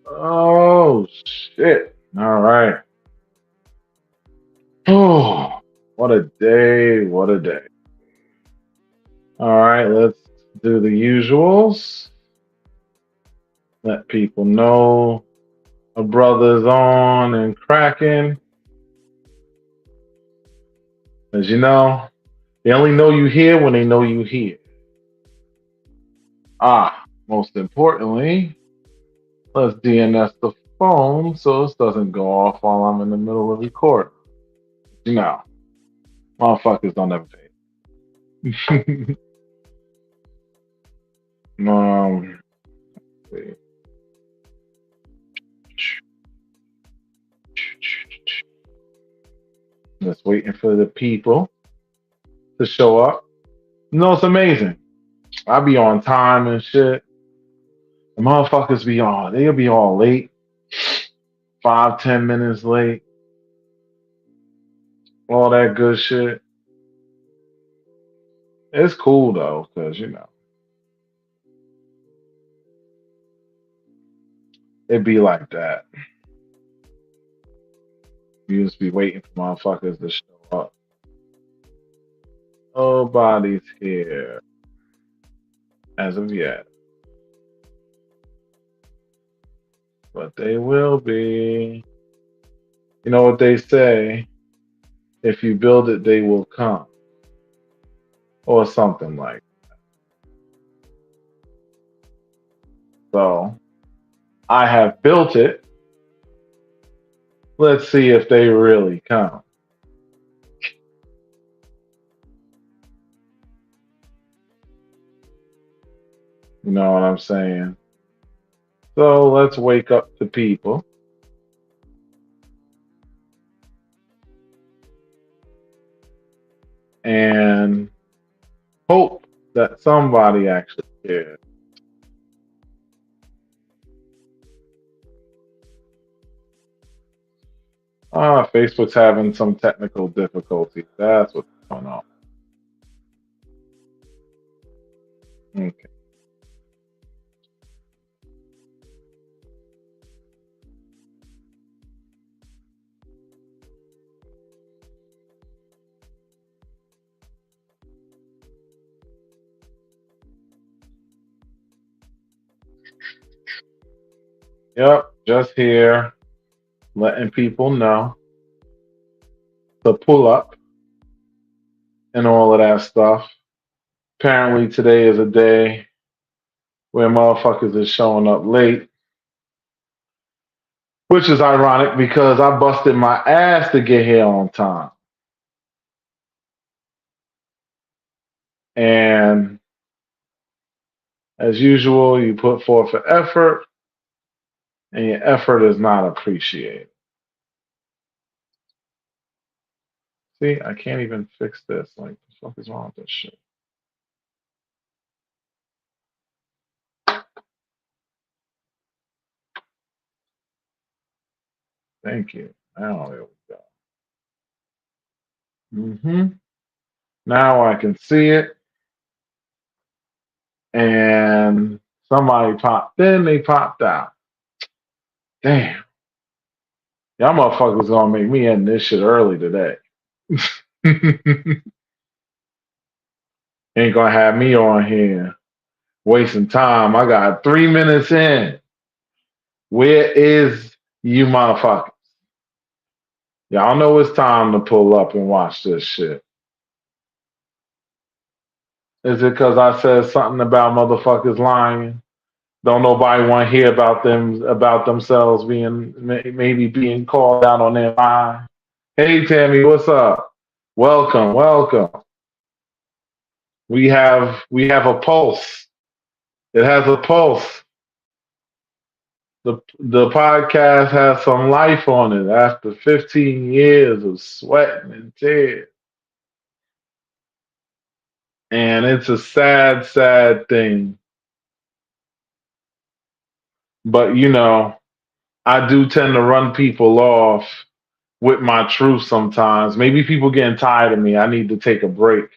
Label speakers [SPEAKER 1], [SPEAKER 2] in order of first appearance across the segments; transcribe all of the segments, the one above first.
[SPEAKER 1] Oh shit. All right. Oh, what a day. What a day. All right, let's do the usuals. Let people know a brother's on and cracking. As you know, they only know you here when they know you here. Most importantly, let's DNS the phone so this doesn't go off while I'm in the middle of recording. You know, motherfuckers don't ever pay. um, just waiting for the people to show up. You know, it's amazing. I be on time and shit. The motherfuckers be on. They'll be all late, 5, 10 minutes late, all that good shit. It's cool though, cause it be like that. You just be waiting for motherfuckers to show up. Nobody's here as of yet, but they will be. You know what they say? If you build it, they will come, or something like. So I have built it. Let's see if they really come. You know what I'm saying? So let's wake up the people and hope that somebody actually cares. Facebook's having some technical difficulties. That's what's going on. Okay. Yep, just here, letting people know to pull up and all of that stuff. Apparently, today is a day where motherfuckers is showing up late, which is ironic because I busted my ass to get here on time. And as usual, you put forth an effort, and your effort is not appreciated. See, I can't even fix this. Like, the fuck is wrong with this shit? Thank you. Now there we go. Now I can see it, and somebody popped in, they popped out. Damn, y'all motherfuckers gonna make me end this shit early today. Ain't gonna have me on here wasting time. I got 3 minutes in. Where is you motherfuckers? Y'all know it's time to pull up and watch this shit. Is it because I said something about motherfuckers lying? Don't nobody want to hear about themselves being maybe being called out on their lie. Hey Tammy, what's up? Welcome, welcome. We have a pulse. It has a pulse. The podcast has some life on it after 15 years of sweating and tears. And it's a sad, sad thing. But I do tend to run people off with my truth sometimes. Maybe people getting tired of me. I need to take a break.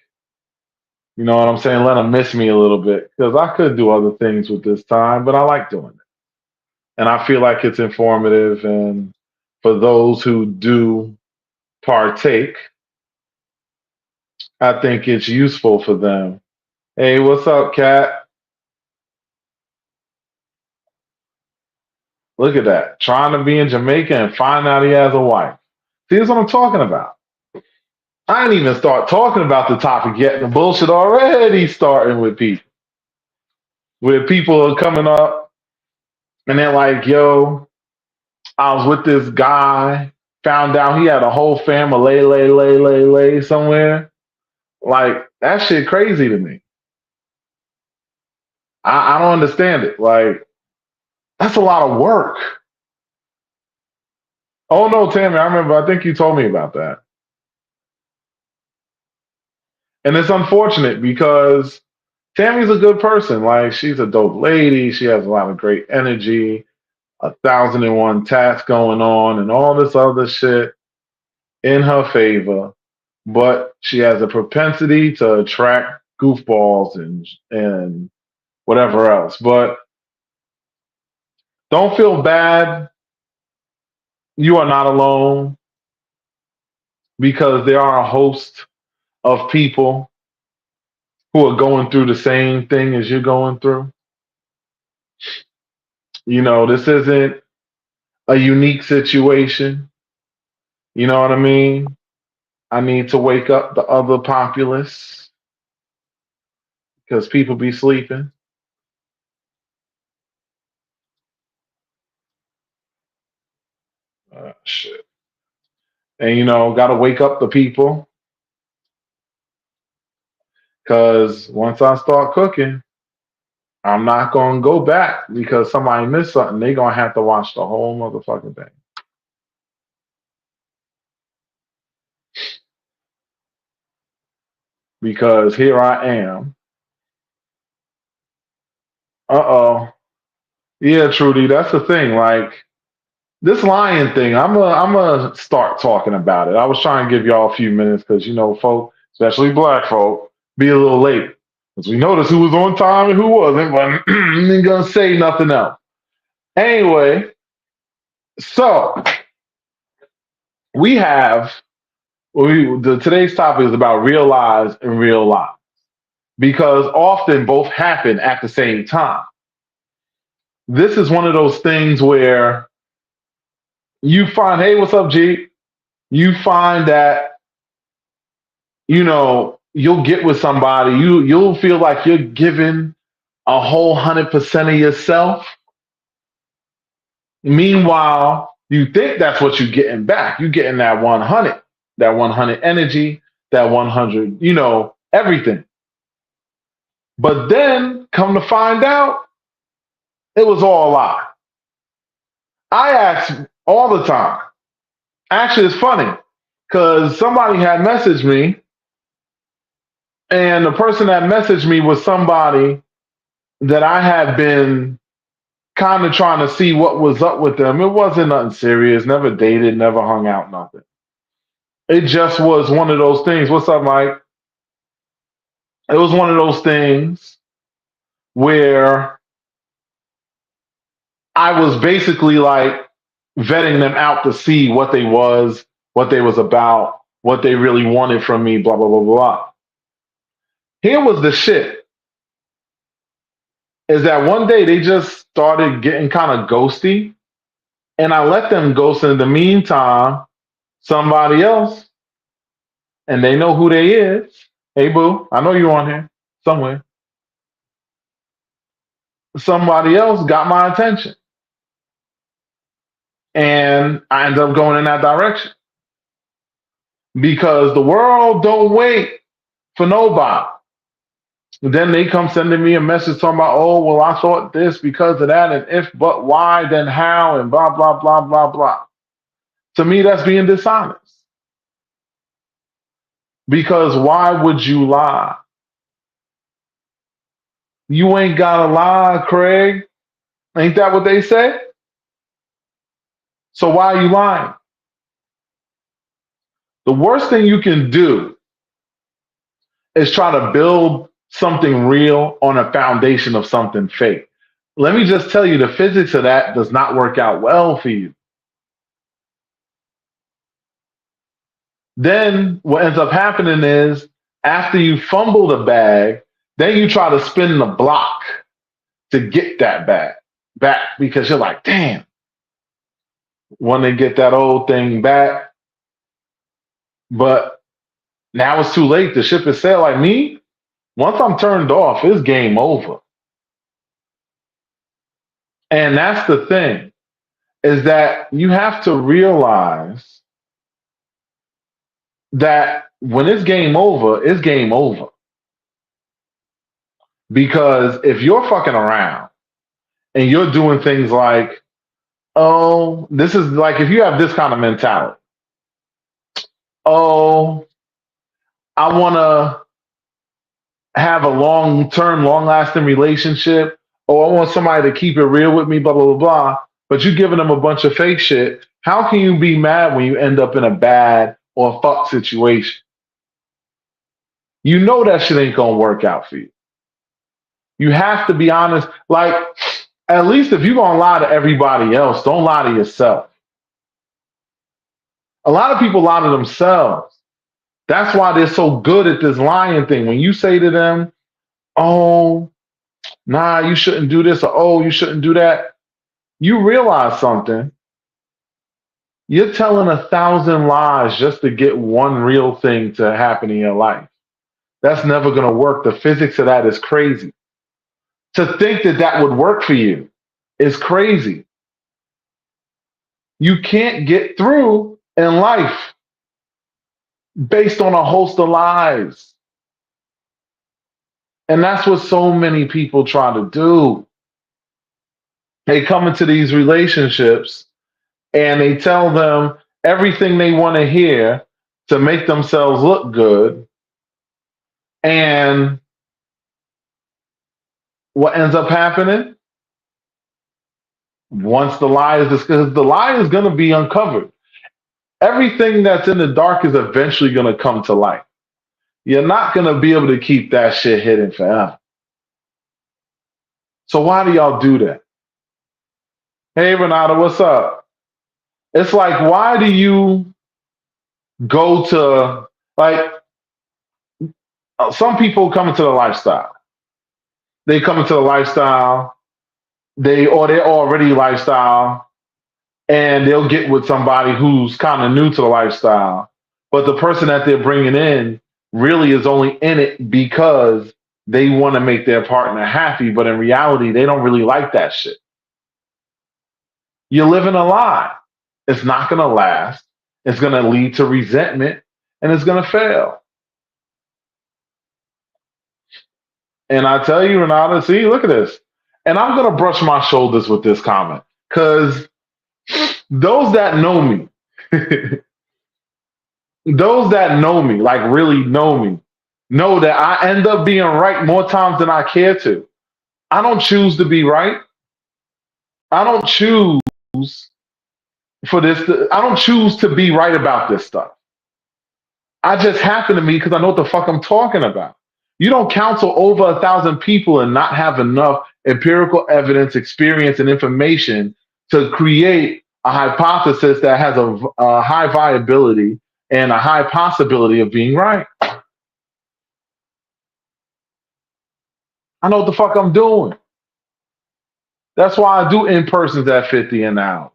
[SPEAKER 1] You know what I'm saying? Let them miss me a little bit because I could do other things with this time, but I like doing it. and I feel like it's informative. And for those who do partake, I think it's useful for them. Hey, what's up, Kat? Look at that. Trying to be in Jamaica and find out he has a wife. See, that's what I'm talking about. I didn't even start talking about the topic yet. And the bullshit already starting with people. Where people are coming up and they're like, yo, I was with this guy, found out he had a whole family lay somewhere. Like, that shit crazy to me. I don't understand it. Like, that's a lot of work. Oh no, Tammy, I remember. I think you told me about that. And it's unfortunate because Tammy's a good person. Like, she's a dope lady. She has a lot of great energy, 1,001 tasks going on, and all this other shit in her favor. But she has a propensity to attract goofballs and whatever else. But don't feel bad. You are not alone because there are a host of people who are going through the same thing as you're going through. You know, this isn't a unique situation. You know what I mean? I need to wake up the other populace because people be sleeping. Shit. And, you know, got to wake up the people because once I start cooking, I'm not going to go back because somebody missed something. They're going to have to watch the whole motherfucking thing. Because here I am. Uh-oh. Yeah, Trudy, that's the thing. Like, this lion thing, I'm gonna start talking about it. I was trying to give y'all a few minutes because you know, folk, especially black folk, be a little late. Because we noticed who was on time and who wasn't, but I ain't gonna say nothing else. Anyway, so we have today's topic is about real lies and real lies. Because often both happen at the same time. This is one of those things where you find, hey, what's up, G? You find that, you know, you'll get with somebody, you'll feel like you're giving a whole 100% of yourself. Meanwhile, you think that's what you're getting back. You're getting that 100 energy, that 100, you know, everything. But then come to find out, it was all a lie. I ask all the time. Actually, it's funny because somebody had messaged me, and the person that messaged me was somebody that I had been kind of trying to see what was up with them. It wasn't nothing serious, never dated, never hung out, nothing. It just was one of those things. What's up, Mike? It was one of those things where I was basically like vetting them out to see what they was about, what they really wanted from me, blah, blah, blah, blah. Here was the shit is that one day they just started getting kind of ghosty, and I let them ghost. In the meantime, somebody else, and they know who they is. Hey, boo, I know you on here somewhere. Somebody else got my attention, and I ended up going in that direction because the world don't wait for nobody. Then they come sending me a message talking about, oh, well, I thought this because of that, and if but why, then how, and blah blah blah blah blah. To me, that's being dishonest. Because why would you lie? You ain't gotta lie, Craig. Ain't that what they say? So why are you lying? The worst thing you can do is try to build something real on a foundation of something fake. Let me just tell you, the physics of that does not work out well for you. Then what ends up happening is after you fumble the bag, then you try to spin the block to get that bag back because you're like, damn, want to get that old thing back. But now it's too late. The ship is sailed. Like me, once I'm turned off, it's game over. And that's the thing, is that you have to realize that when it's game over, it's game over. Because if you're fucking around and you're doing things like, oh, this is like if you have this kind of mentality, oh, I want to have a long term, long lasting relationship, or I want somebody to keep it real with me, blah, blah, blah, blah. But you giving them a bunch of fake shit. How can you be mad when you end up in a bad or fuck situation? You know that shit ain't gonna work out for you. You have to be honest. Like, at least if you're gonna lie to everybody else, don't lie to yourself. A lot of people lie to themselves. That's why they're so good at this lying thing. When you say to them, oh, nah, you shouldn't do this, or oh, you shouldn't do that, you realize something. You're telling 1,000 lies just to get one real thing to happen in your life. That's never going to work. The physics of that is crazy. To think that that would work for you is crazy. You can't get through in life based on a host of lies. And that's what so many people try to do. They come into these relationships and they tell them everything they want to hear to make themselves look good. And what ends up happening? Once the lie is discovered, the lie is going to be uncovered. Everything that's in the dark is eventually going to come to light. You're not going to be able to keep that shit hidden forever. So why do y'all do that? Hey, Renata, what's up? It's like, why do you go to, like, some people come into the lifestyle. They come into the lifestyle, they're already lifestyle, and they'll get with somebody who's kind of new to the lifestyle. But the person that they're bringing in really is only in it because they want to make their partner happy. But in reality, they don't really like that shit. You're living a lie. It's not going to last. It's going to lead to resentment and it's going to fail. And I tell you, Renata, see, look at this. And I'm going to brush my shoulders with this comment because those that know me, those that know me, like really know that I end up being right more times than I care to. I don't choose to be right. I don't choose for this. I don't choose to be right about this stuff. I just happen to me because I know what the fuck I'm talking about. You don't counsel over 1,000 people and not have enough empirical evidence, experience, and information to create a hypothesis that has a high viability and a high possibility of being right. I know what the fuck I'm doing. That's why I do in-persons at 50 an hour,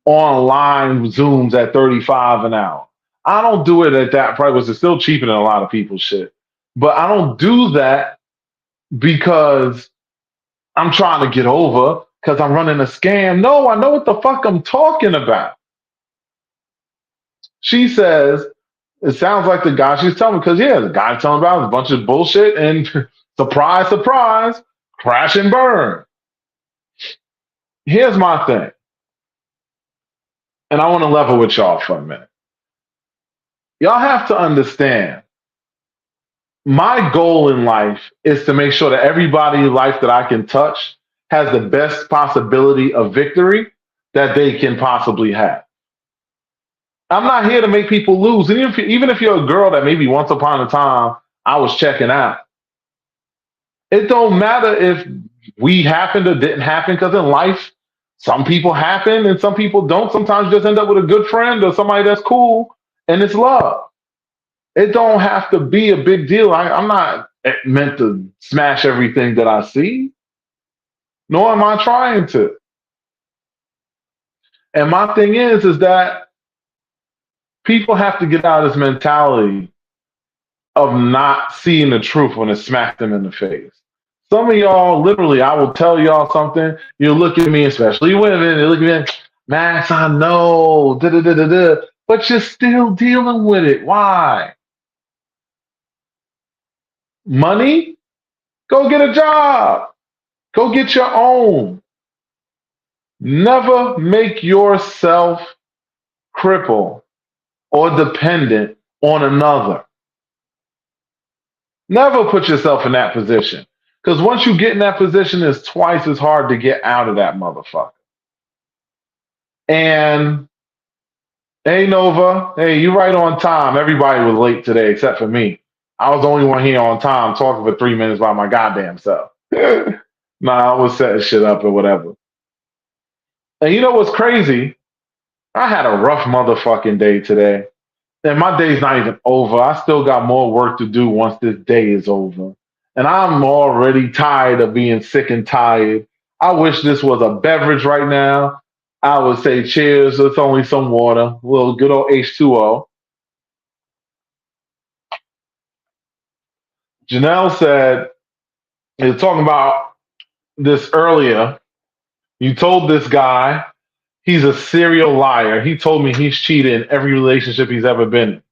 [SPEAKER 1] online Zooms at 35 an hour. I don't do it at that price, which is still cheaper than a lot of people's shit. But I don't do that because I'm trying to get over, because I'm running a scam. No, I know what the fuck I'm talking about. She says, it sounds like the guy she's telling me, because yeah, the guy telling about is a bunch of bullshit and surprise, surprise, crash and burn. Here's my thing. And I want to level with y'all for a minute. Y'all have to understand, my goal in life is to make sure that everybody's life that I can touch has the best possibility of victory that they can possibly have. I'm not here to make people lose. And even if you're a girl that maybe once upon a time I was checking out, it don't matter if we happened or didn't happen, because in life, some people happen and some people don't. Sometimes you just end up with a good friend or somebody that's cool, and it's love. It don't have to be a big deal. I'm not meant to smash everything that I see, nor am I trying to. And my thing is that people have to get out of this mentality of not seeing the truth when it smacks them in the face. Some of y'all, literally, I will tell y'all something. You look at me, especially women, they look at me like, Max, I know, da da da da da, but you're still dealing with it. Why? Money? Go get a job. Go get your own. Never make yourself cripple or dependent on another. Never put yourself in that position. Because once you get in that position, it's twice as hard to get out of that motherfucker. And hey, Nova, hey, you right on time. Everybody was late today except for me. I was the only one here on time talking for 3 minutes by my goddamn self. Nah, I was setting shit up or whatever. And you know what's crazy? I had a rough motherfucking day today. And my day's not even over. I still got more work to do once this day is over. And I'm already tired of being sick and tired. I wish this was a beverage right now. I would say cheers. It's only some water, a little good old H2O. Janelle said, you were talking about this earlier. You told this guy he's a serial liar. He told me he's cheated in every relationship he's ever been in.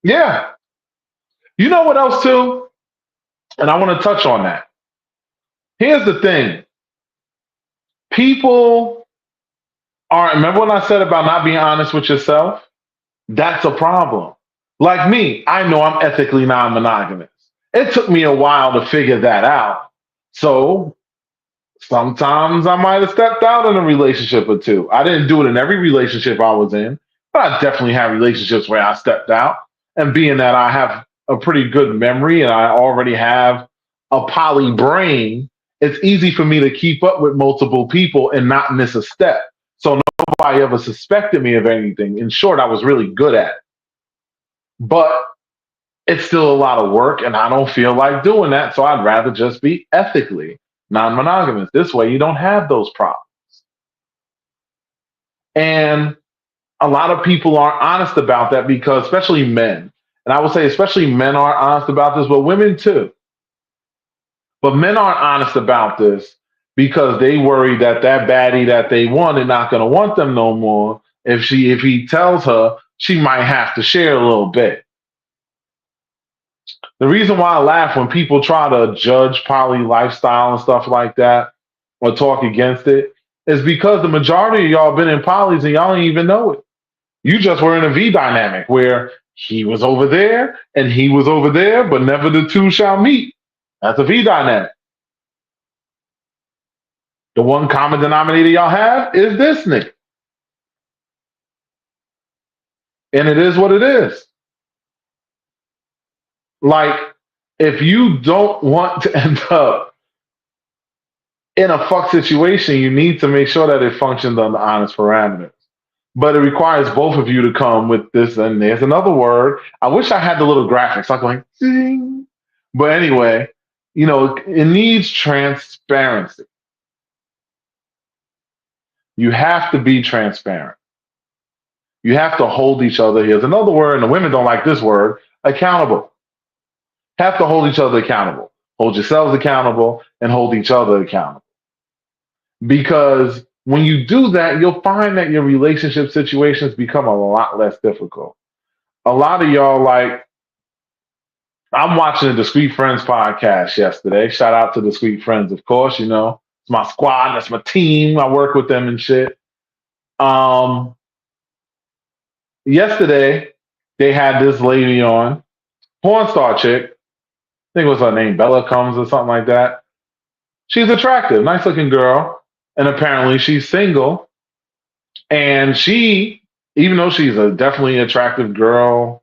[SPEAKER 1] Yeah. You know what else, too? And I want to touch on that. Here's the thing. People aren't, remember when I said about not being honest with yourself? That's a problem. Like me, I know I'm ethically non monogamous. It took me a while to figure that out. So sometimes I might have stepped out in a relationship or two. I didn't do it in every relationship I was in, but I definitely had relationships where I stepped out. And being that I have a pretty good memory and I already have a poly brain, it's easy for me to keep up with multiple people and not miss a step. So nobody ever suspected me of anything. In short, I was really good at it. But it's still a lot of work, and I don't feel like doing that. So I'd rather just be ethically non monogamous. This way, you don't have those problems. And a lot of people aren't honest about that because, especially men, and I would say, especially men aren't honest about this, but women too. But men aren't honest about this because they worry that that baddie that they want is not going to want them no more. If he tells her, she might have to share a little bit. The reason why I laugh when people try to judge poly lifestyle and stuff like that or talk against it is because the majority of y'all been in polys and y'all don't even know it. You just were in a V dynamic where he was over there and he was over there, but never the two shall meet. That's a V dynamic. The one common denominator y'all have is this nigga. And it is what it is. Like, if you don't want to end up in a fuck situation, you need to make sure that it functions under honest parameters. But it requires both of you to come with this. And there's another word. I wish I had the little graphics. I'm going, ding. But anyway, it needs transparency. You have to be transparent. You have to hold each other. Here's another word, and the women don't like this word, accountable. Have to hold each other accountable. Hold yourselves accountable and hold each other accountable. Because when you do that, you'll find that your relationship situations become a lot less difficult. A lot of y'all, like, I'm watching the Discreet Friends podcast yesterday. Shout out to Discreet Friends, of course. It's my squad, that's my team. I work with them and shit. Yesterday, they had this lady on, porn star chick. I think it was her name, Bella Combs or something like that. She's attractive, nice looking girl. And apparently she's single. And she, even though she's a definitely attractive girl,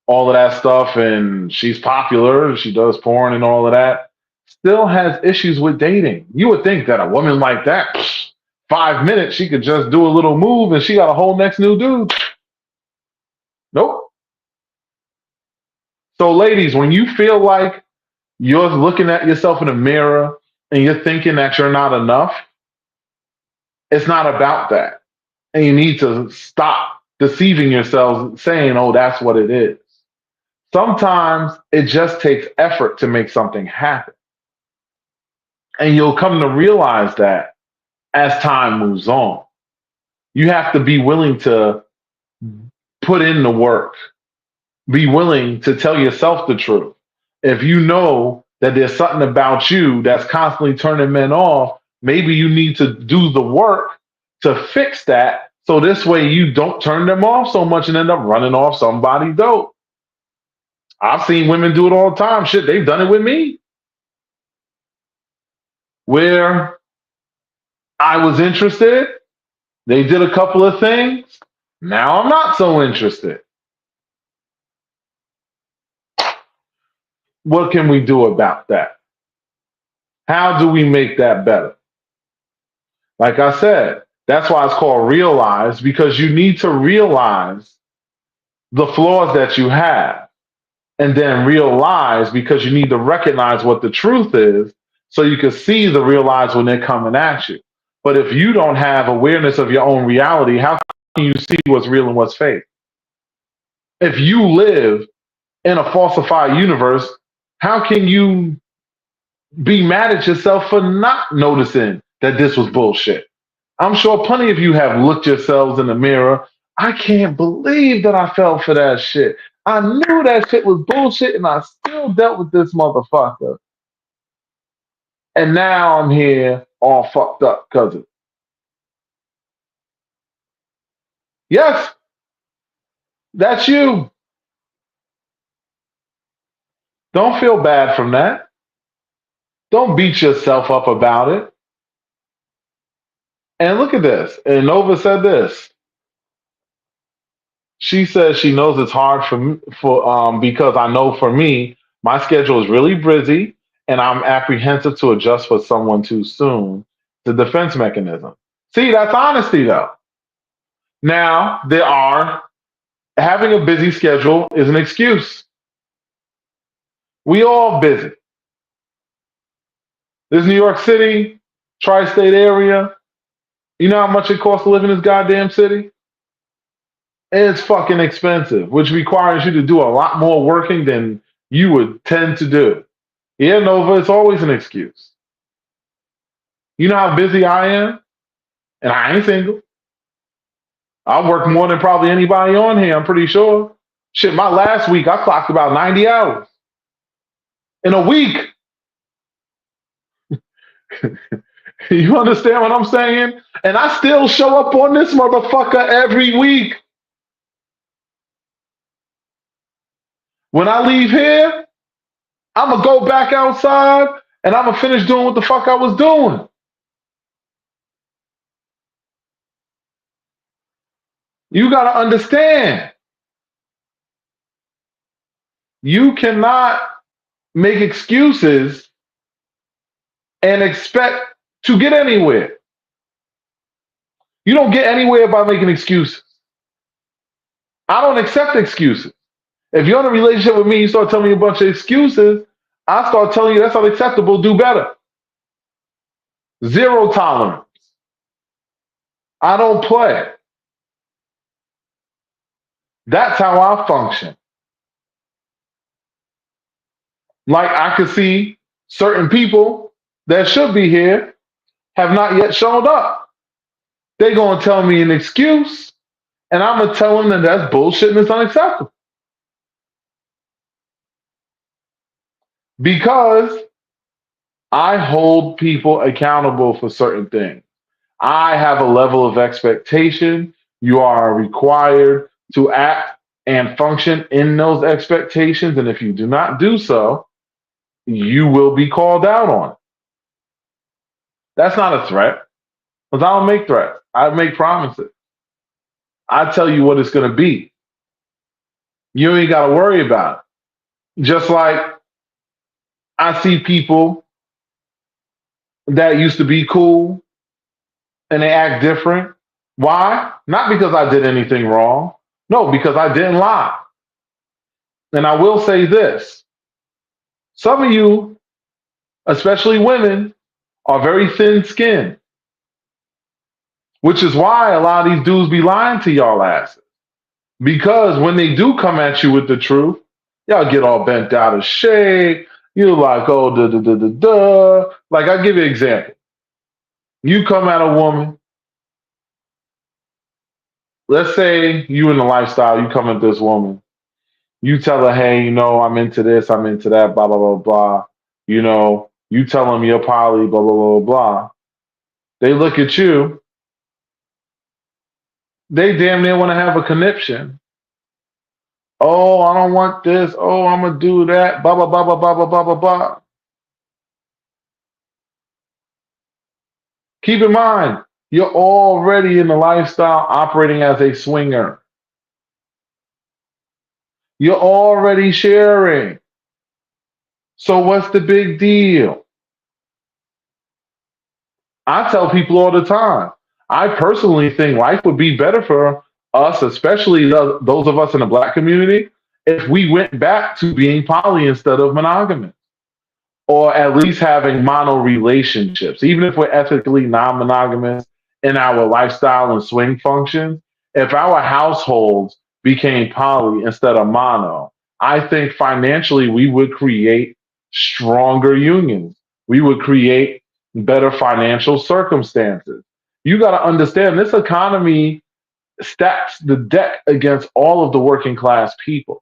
[SPEAKER 1] all of that stuff, and she's popular, she does porn and all of that, still has issues with dating. You would think that a woman like that, 5 minutes, she could just do a little move and she got a whole next new dude. Nope. So, ladies, when you feel like you're looking at yourself in the mirror and you're thinking that you're not enough, it's not about that. And you need to stop deceiving yourselves saying, oh, that's what it is. Sometimes it just takes effort to make something happen. And you'll come to realize that as time moves on. You have to be willing to put in the work, be willing to tell yourself the truth. If you know that there's something about you that's constantly turning men off, maybe you need to do the work to fix that so this way you don't turn them off so much and end up running off somebody dope. I've seen women do it all the time. Shit, they've done it with me. Where I was interested, they did a couple of things. Now I'm not so interested. What can we do about that? How do we make that better? Like I said, that's why it's called realize, because you need to realize the flaws that you have and then realize because you need to recognize what the truth is so you can see the realize when they're coming at you. But if you don't have awareness of your own reality, how can you see what's real and what's fake? If you live in a falsified universe, how can you be mad at yourself for not noticing that this was bullshit? I'm sure plenty of you have looked yourselves in the mirror. I can't believe that I fell for that shit. I knew that shit was bullshit and I still dealt with this motherfucker. And now I'm here all fucked up because of it. Yes, that's you. Don't feel bad from that. Don't beat yourself up about it. And look at this. And Nova said this. She says she knows it's hard for because I know for me, my schedule is really busy and I'm apprehensive to adjust for someone too soon. The defense mechanism. See, that's honesty though. Now, there are having a busy schedule is an excuse. We all busy. This New York City, tri-state area. You know how much it costs to live in this goddamn city? It's fucking expensive, which requires you to do a lot more working than you would tend to do. Yeah, Nova, it's always an excuse. You know how busy I am? And I ain't single. I work more than probably anybody on here, I'm pretty sure. Shit, my last week, I clocked about 90 hours. In a week. You understand what I'm saying? And I still show up on this motherfucker every week. When I leave here, I'm going to go back outside and I'm going to finish doing what the fuck I was doing. You got to understand. You cannot make excuses and expect to get anywhere. You don't get anywhere by making excuses. I don't accept excuses. If you're in a relationship with me, you start telling me a bunch of excuses, I start telling you that's unacceptable, do better. Zero tolerance. I don't play. That's how I function. Like I could see certain people that should be here have not yet showed up. They're going to tell me an excuse, and I'm going to tell them that that's bullshit and it's unacceptable. Because I hold people accountable for certain things. I have a level of expectation. You are required to act and function in those expectations. And if you do not do so, you will be called out on it. That's not a threat. Because I don't make threats. I make promises. I tell you what it's going to be. You ain't got to worry about it. Just like I see people that used to be cool and they act different. Why? Not because I did anything wrong. No, because I didn't lie. And I will say this: some of you, especially women, are very thin skinned, which is why a lot of these dudes be lying to y'all asses. Because when they do come at you with the truth, y'all get all bent out of shape. You're like, oh, da da da da da. Like, I'll give you an example. You come at a woman, let's say you in the lifestyle, you come at this woman, you tell her, hey, I'm into this, I'm into that, blah, blah, blah, blah. You tell them you're poly, blah, blah, blah, blah. They look at you, they damn near want to have a conniption. Oh, I don't want this. Oh, I'm gonna do that. Blah blah blah blah blah blah blah blah blah. Keep in mind, you're already in the lifestyle operating as a swinger. You're already sharing. So what's the big deal? I tell people all the time. I personally think life would be better for us, especially those of us in the black community, if we went back to being poly instead of monogamous, or at least having mono relationships, even if we're ethically non monogamous in our lifestyle and swing functions. If our households became poly instead of mono, I think financially we would create stronger unions. We would create better financial circumstances. You got to understand this economy stacks the deck against all of the working class people.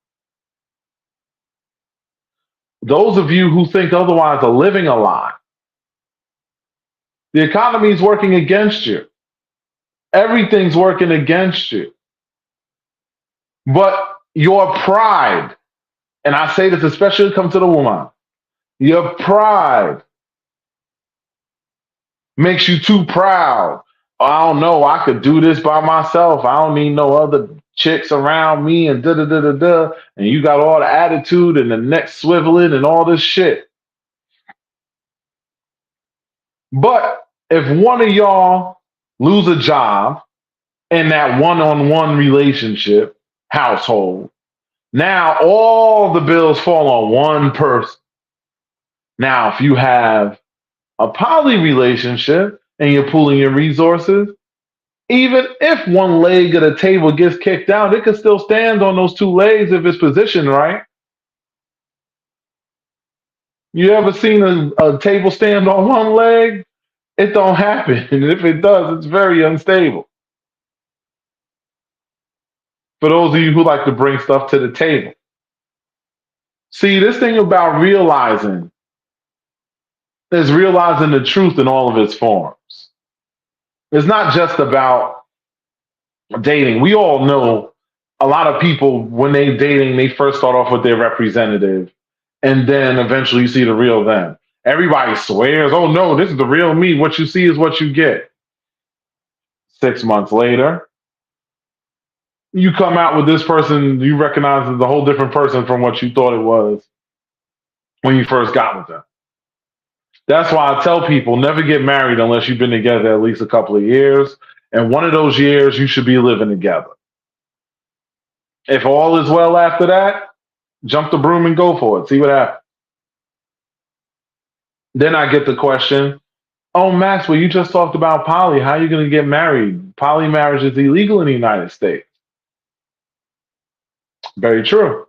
[SPEAKER 1] Those of you who think otherwise are living a lie. The economy is working against you. Everything's working against you. But your pride, and I say this especially when it comes to the woman, your pride makes you too proud. I don't know, I could do this by myself. I don't need no other chicks around me and da da da da da. And you got all the attitude and the neck swiveling and all this shit. But if one of y'all lose a job in that one-on-one relationship household, now all the bills fall on one person. Now, if you have a poly relationship and you're pooling your resources, even if one leg of the table gets kicked out, it can still stand on those two legs if it's positioned right. You ever seen a table stand on one leg? It don't happen. And if it does, it's very unstable. For those of you who like to bring stuff to the table. See, this thing about realizing is realizing the truth in all of its forms. It's not just about dating. We all know a lot of people, when they dating, they first start off with their representative, and then eventually you see the real them. Everybody swears, oh no, this is the real me. What you see is what you get. 6 months later, you come out with this person you recognize as a whole different person from what you thought it was when you first got with them. That's why I tell people never get married unless you've been together at least a couple of years. And one of those years, you should be living together. If all is well after that, jump the broom and go for it. See what happens. Then I get the question, oh, Maxwell, you just talked about poly. How are you going to get married? Poly marriage is illegal in the United States. Very true.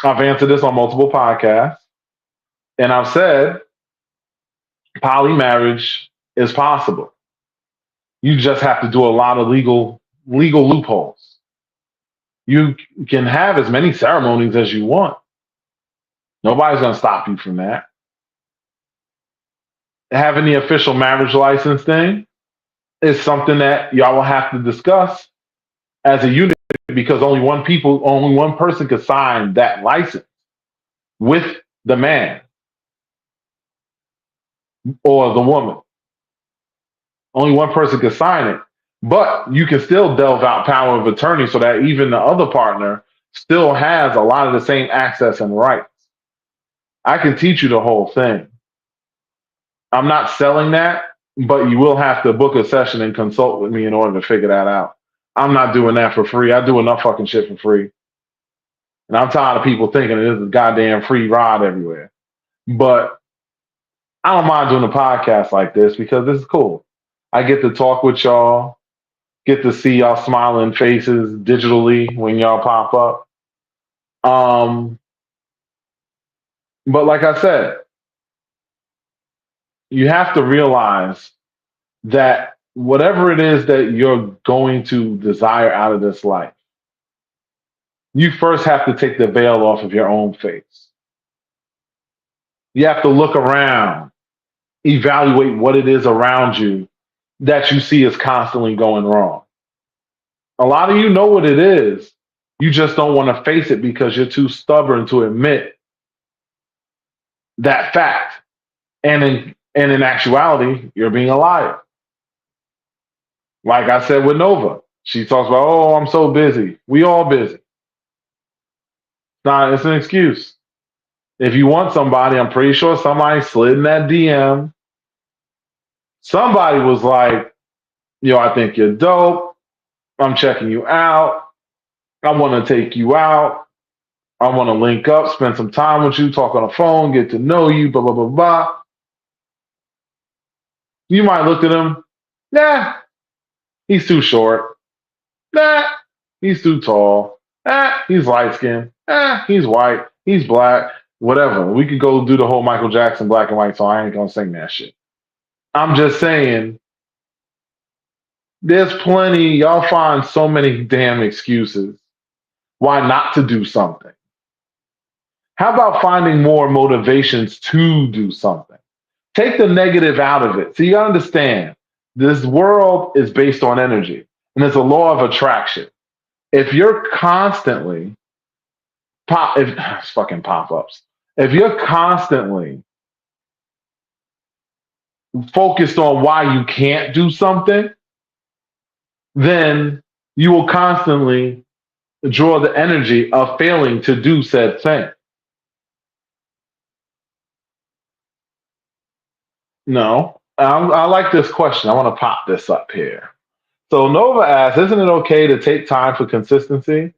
[SPEAKER 1] I've answered this on multiple podcasts. And I've said poly marriage is possible. You just have to do a lot of legal loopholes. You can have as many ceremonies as you want. Nobody's going to stop you from that. Having the official marriage license thing is something that y'all will have to discuss as a unit because only one person could sign that license with the man or the woman. Only one person could sign it. But you can still delve out power of attorney so that even the other partner still has a lot of the same access and rights. I can teach you the whole thing. I'm not selling that, but you will have to book a session and consult with me in order to figure that out. I'm not doing that for free. I do enough fucking shit for free. And I'm tired of people thinking it is a goddamn free ride everywhere. But I don't mind doing a podcast like this because this is cool. I get to talk with y'all, get to see y'all smiling faces digitally when y'all pop up. Um, but like I said, you have to realize that whatever it is that you're going to desire out of this life, you first have to take the veil off of your own face. You have to look around, evaluate what it is around you that you see is constantly going wrong. A lot of you know what it is. You just don't want to face it because you're too stubborn to admit that fact. And in actuality, you're being a liar. Like I said with Nova, she talks about, oh, I'm so busy. We all busy. Nah, it's an excuse. If you want somebody, I'm pretty sure somebody slid in that DM. Somebody was like, yo, I think you're dope. I'm checking you out. I want to take you out. I want to link up, spend some time with you, talk on the phone, get to know you, blah, blah, blah, blah. You might look at him, nah, he's too short. Nah, he's too tall. He's light skinned. He's white. He's black. Whatever. We could go do the whole Michael Jackson black and white song. I ain't gonna sing that shit. I'm just saying, there's plenty. Y'all find so many damn excuses why not to do something. How about finding more motivations to do something? Take the negative out of it. So you understand, this world is based on energy, and it's a law of attraction. If you're constantly if it's fucking pop-ups, if you're constantly focused on why you can't do something, then you will constantly draw the energy of failing to do said thing. No, I like this question. I want to pop this up here. So Nova asks, isn't it okay to take time for consistency?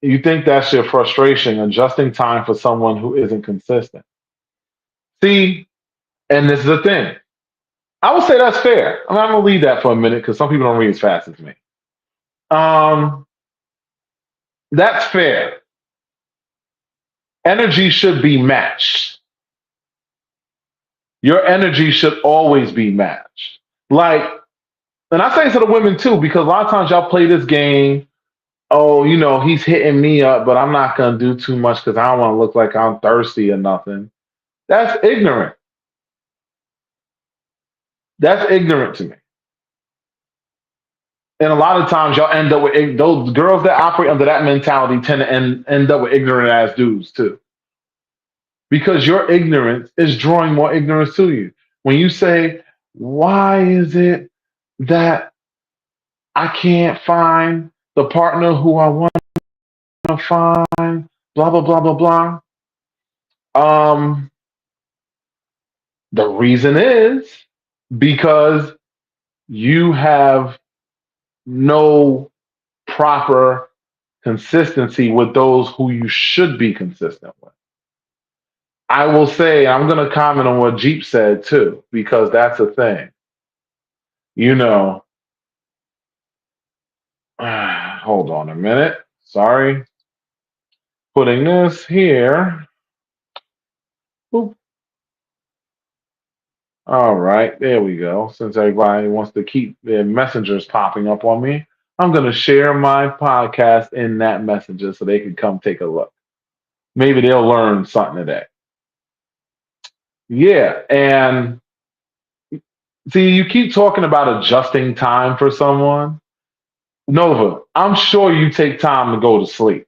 [SPEAKER 1] You think that's your frustration, adjusting time for someone who isn't consistent. See, and this is the thing. I would say that's fair. I'm going to leave that for a minute because some people don't read as fast as me. Um, that's fair. Energy should be matched. Your energy should always be matched. Like, and I say to the women too, because a lot of times y'all play this game. Oh, he's hitting me up, but I'm not going to do too much because I don't want to look like I'm thirsty or nothing. That's ignorant. That's ignorant to me. And a lot of times y'all end up with those girls that operate under that mentality tend to end up with ignorant ass dudes too. Because your ignorance is drawing more ignorance to you. When you say, why is it that I can't find the partner who I want to find, blah, blah, blah, blah, blah. Um, the reason is because you have no proper consistency with those who you should be consistent with. I will say, I'm going to comment on what Jeep said too, because that's a thing. You know, hold on a minute. Sorry. Putting this here. Boop. All right, there we go. Since everybody wants to keep their messengers popping up on me, I'm going to share my podcast in that messenger so they can come take a look. Maybe they'll learn something today. Yeah, and see, you keep talking about adjusting time for someone. Nova, I'm sure you take time to go to sleep.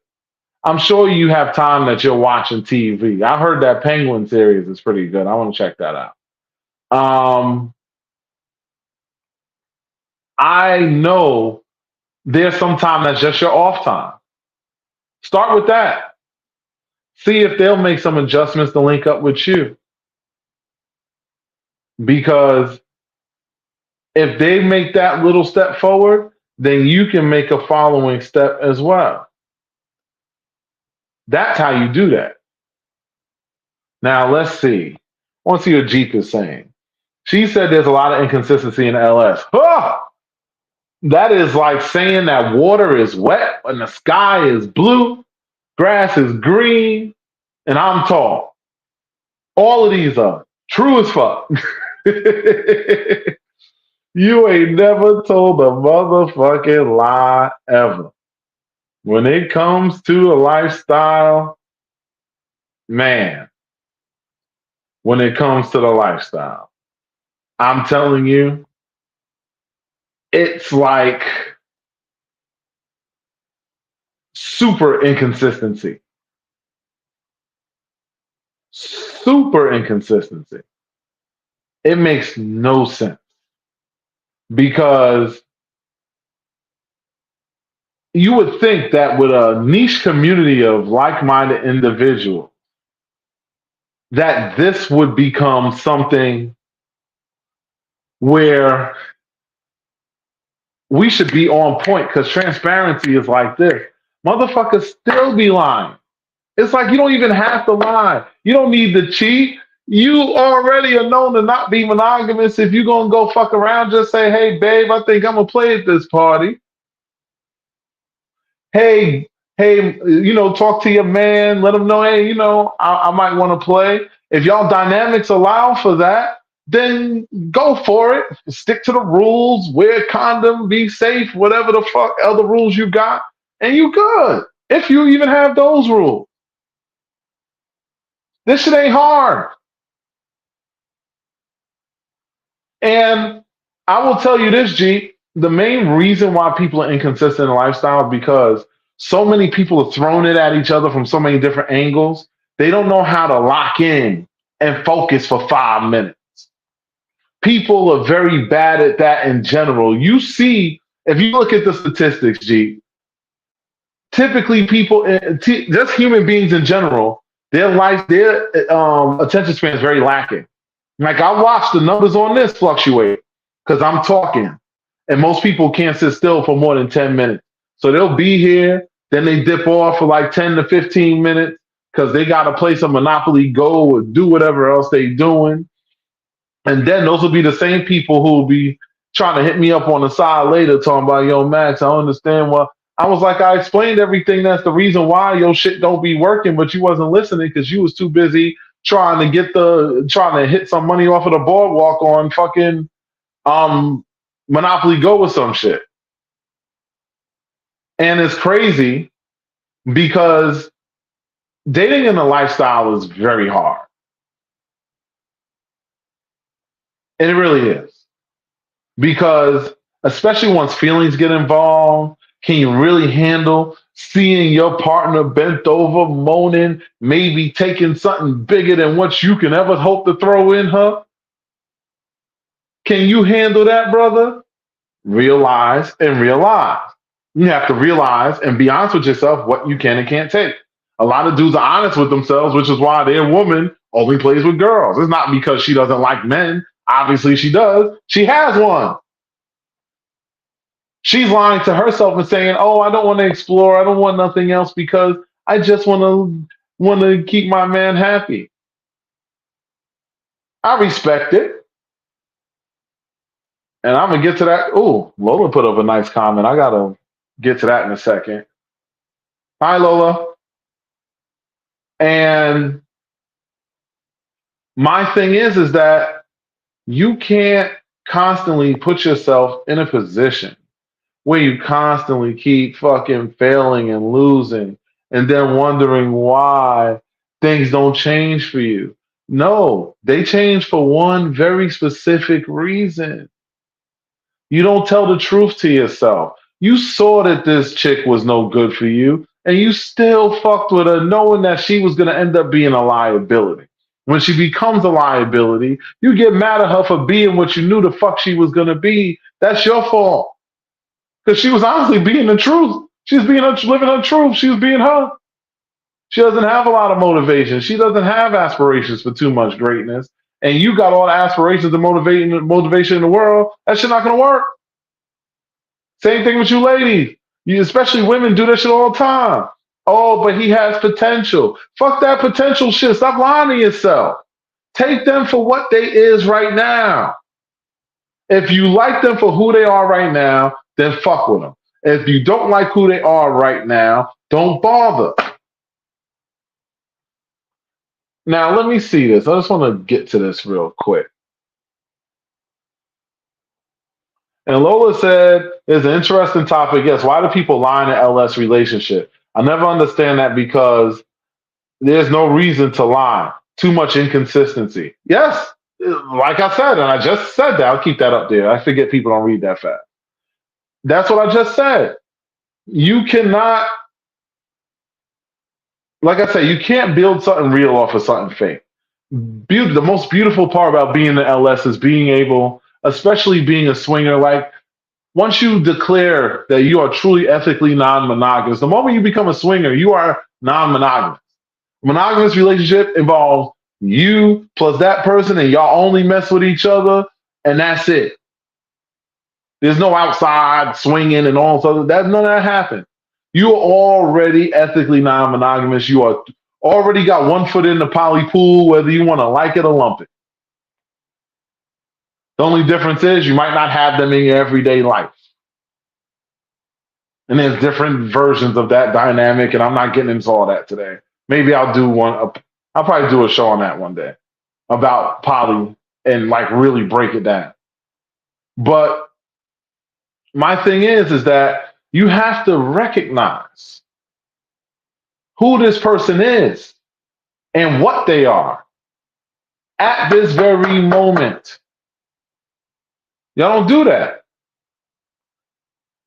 [SPEAKER 1] I'm sure you have time that you're watching TV. I heard that Penguin series is pretty good. I want to check that out. Um, I know there's some time that's just your off time. Start with that. See if they'll make some adjustments to link up with you. because if they make that little step forward, then you can make a following step as well. That's how you do that. Now let's see. I want to see what Jeep is saying. She said there's a lot of inconsistency in LS. Ah! That is like saying that water is wet and the sky is blue, grass is green, and I'm tall. All of these are true as fuck. You ain't never told a motherfucking lie ever. When it comes to a lifestyle, man, when it comes to the lifestyle, I'm telling you, it's like super inconsistency. Super inconsistency. It makes no sense because you would think that with a niche community of like-minded individuals, that this would become something where we should be on point because transparency is like this. Motherfuckers still be lying. It's like you don't even have to lie. You don't need to cheat. You already are known to not be monogamous. If you're gonna go fuck around, just say, "Hey, babe, I think I'm gonna play at this party." Hey, hey, talk to your man. Let him know, hey, I might want to play. If y'all dynamics allow for that, then go for it. Stick to the rules. Wear a condom. Be safe. Whatever the fuck other rules you got, and you good. If you even have those rules, this shit ain't hard. And I will tell you this, G. The main reason why people are inconsistent in lifestyle is because so many people are throwing it at each other from so many different angles. They don't know how to lock in and focus for 5 minutes. People are very bad at that in general. You see, if you look at the statistics, G, typically people, just human beings in general, their attention span is very lacking. Like I watch the numbers on this fluctuate because I'm talking, and most people can't sit still for more than 10 minutes. So they'll be here, then they dip off for like 10 to 15 minutes because they got to play some Monopoly Go or do whatever else they doing. And then those will be the same people who will be trying to hit me up on the side later, talking about, yo, Max, I don't understand what. I was like, I explained everything. That's the reason why your shit don't be working, but you wasn't listening because you was too busy trying to hit some money off of the boardwalk on fucking um Monopoly Go or some shit. And it's crazy because dating in a lifestyle is very hard. And it really is. Because especially once feelings get involved, can you really handle seeing your partner bent over, moaning, maybe taking something bigger than what you can ever hope to throw in her? Can you handle that, brother? Realize and realize. You have to realize and be honest with yourself what you can and can't take. A lot of dudes are honest with themselves, which is why their woman only plays with girls. It's not because she doesn't like men. Obviously, she does. She has one. She's lying to herself and saying, "Oh, I don't want to explore. I don't want nothing else because I just want to keep my man happy." I respect it, and I'm gonna get to that. Ooh, Lola put up a nice comment. I gotta get to that in a second. Hi, Lola. And my thing is that you can't constantly put yourself in a position where you constantly keep fucking failing and losing and then wondering why things don't change for you. No, they change for one very specific reason. You don't tell the truth to yourself. You saw that this chick was no good for you, and you still fucked with her knowing that she was going to end up being a liability. When she becomes a liability, you get mad at her for being what you knew the fuck she was going to be. That's your fault. Because she was honestly being the truth. She was living her truth. She was being her. She doesn't have a lot of motivation. She doesn't have aspirations for too much greatness. and you got all the aspirations and motivation in the world, that shit not gonna work. Same thing with you ladies. You, especially women, do that shit all the time. Oh, but he has potential. Fuck that potential shit. Stop lying to yourself. Take them for what they is right now. If you like them for who they are right now, then fuck with them. If you don't like who they are right now, don't bother. Now, let me see this. I just want to get to this real quick. And Lola said, it's an interesting topic. Yes, why do people lie in an LS relationship? I never understand that because there's no reason to lie. Too much inconsistency. Yes, like I said, and I just said that. I'll keep that up there. I forget people don't read that fast. That's what I just said. You cannot, like I said, you can't build something real off of something fake. The most beautiful part about being an LS is being able, especially being a swinger, like once you declare that you are truly ethically non-monogamous, the moment you become a swinger, you are non-monogamous. Monogamous relationship involves you plus that person, and y'all only mess with each other, and that's it. There's no outside swinging and all so that none of that happens. You are already ethically non-monogamous. You are already got one foot in the poly pool, whether you want to like it or lump it. The only difference is you might not have them in your everyday life. And there's different versions of that dynamic, and I'm not getting into all that today. Maybe I'll do one. I'll probably do a show on that one day about poly and like really break it down. But my thing is that you have to recognize who this person is and what they are at this very moment. Y'all don't do that.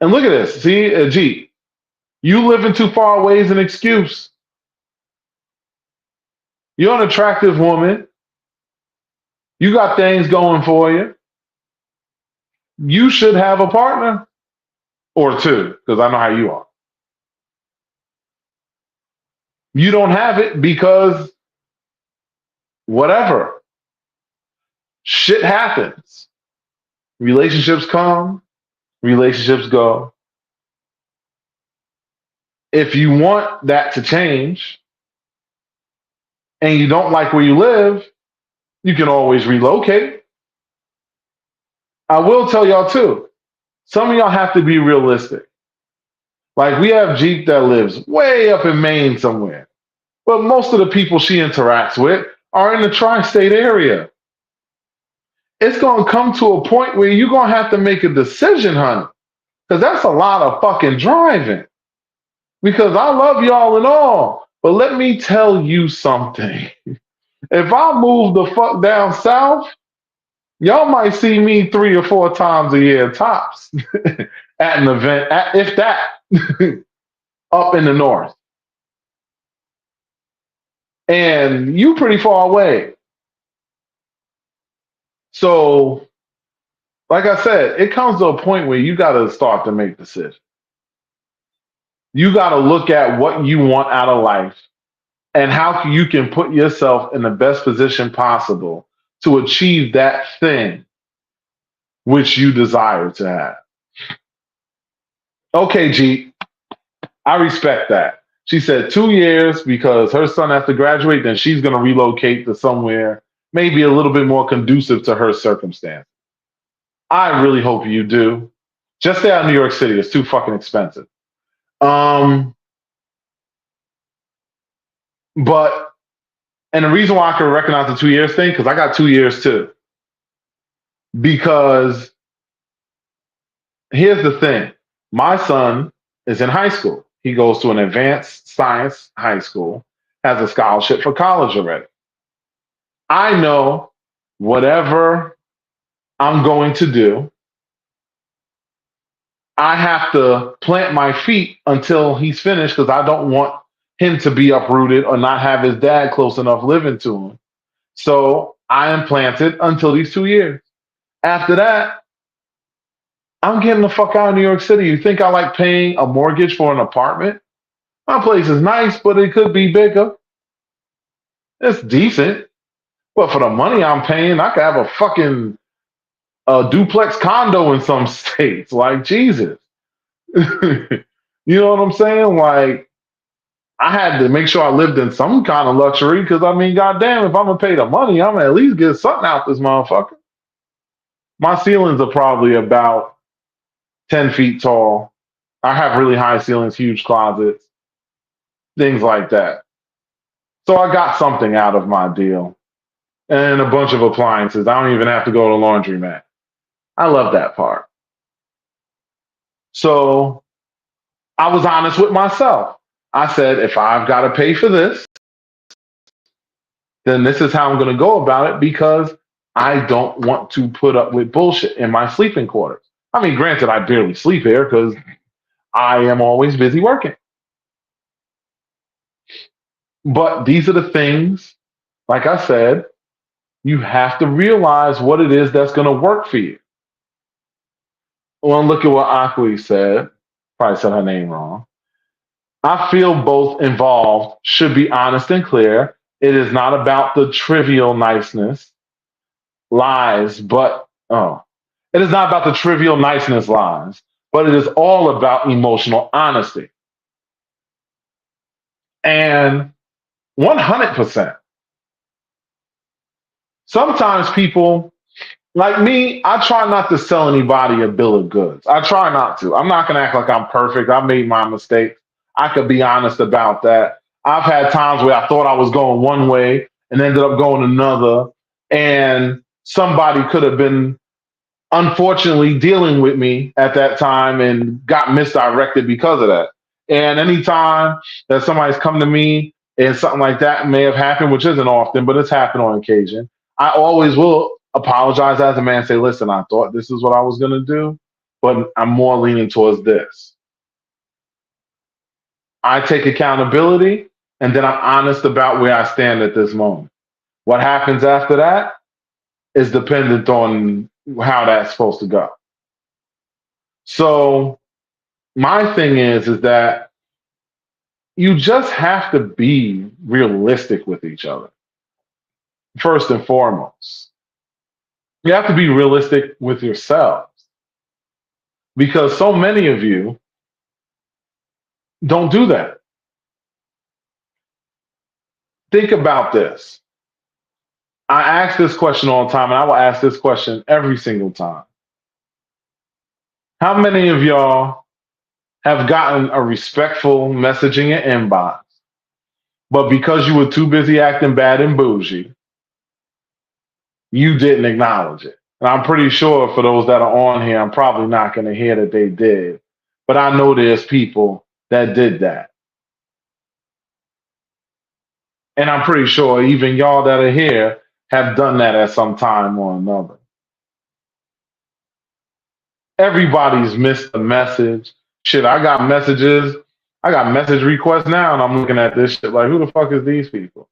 [SPEAKER 1] And look at this. See, G, you living too far away is an excuse. You're an attractive woman. You got things going for you. You should have a partner or two, because I know how you are. You don't have it because whatever. Shit happens. Relationships come, relationships go. If you want that to change and you don't like where you live, you can always relocate. I will tell y'all too, some of y'all have to be realistic. Like we have Jeep that lives way up in Maine somewhere, but most of the people she interacts with are in the tri-state area. It's going to come to a point where you're going to have to make a decision, honey, because that's a lot of fucking driving. Because I love y'all and all, but let me tell you something. If I move the fuck down south, y'all might see me 3 or 4 times a year tops at an event, if that, up in the north. And you pretty far away. So, like I said, it comes to a point where you got to start to make decisions. You got to look at what you want out of life and how you can put yourself in the best position possible to achieve that thing which you desire to have. Okay, G, I respect that. She said 2 years because her son has to graduate, then she's going to relocate to somewhere maybe a little bit more conducive to her circumstance. I really hope you do. Just stay out of New York City. It's too fucking expensive. But, and the reason why I can recognize the 2 years thing, because I got 2 years too. Because here's the thing. My son is in high school. He goes to an advanced science high school, has a scholarship for college already. I know whatever I'm going to do, I have to plant my feet until he's finished because I don't want him to be uprooted or not have his dad close enough living to him. So I am planted until these 2 years. After that, I'm getting the fuck out of New York City. You think I like paying a mortgage for an apartment? My place is nice, but it could be bigger. It's decent. But for the money I'm paying, I could have a fucking duplex condo in some states. Like Jesus, you know what I'm saying? Like I had to make sure I lived in some kind of luxury because I mean, goddamn, if I'm gonna pay the money, I'm gonna at least get something out this motherfucker. My ceilings are probably about 10 feet tall. I have really high ceilings, huge closets, things like that. So I got something out of my deal. And a bunch of appliances. I don't even have to go to laundromat. I love that part. So I was honest with myself. I said, if I've got to pay for this, then this is how I'm going to go about it because I don't want to put up with bullshit in my sleeping quarters. I mean, granted, I barely sleep here because I am always busy working. But these are the things, like I said, you have to realize what it is that's going to work for you. Well, look at what Akwi said. Probably said her name wrong. I feel both involved should be honest and clear. It is not about the trivial niceness, lies, but it is not about the trivial niceness lies, but it is all about emotional honesty. And 100%. Sometimes people like me, I try not to sell anybody a bill of goods. I try not to. I'm not going to act like I'm perfect. I made my mistakes. I could be honest about that. I've had times where I thought I was going one way and ended up going another. And somebody could have been unfortunately dealing with me at that time and got misdirected because of that. And anytime that somebody's come to me and something like that may have happened, which isn't often, but it's happened on occasion, I always will apologize as a man and say, listen, I thought this is what I was going to do, but I'm more leaning towards this. I take accountability and then I'm honest about where I stand at this moment. What happens after that is dependent on how that's supposed to go. So my thing is that you just have to be realistic with each other first and foremost. You have to be realistic with yourselves because so many of you don't do that. Think about this. I ask this question all the time, and I will ask this question every single time. How many of y'all have gotten a respectful message in your inbox, but because you were too busy acting bad and bougie, you didn't acknowledge it? And I'm pretty sure for those that are on here, I'm probably not going to hear that they did. But I know there's people that did that. And I'm pretty sure even y'all that are here have done that at some time or another. Everybody's missed a message. Shit, I got messages. I got message requests now, and I'm looking at this shit like, who the fuck is these people?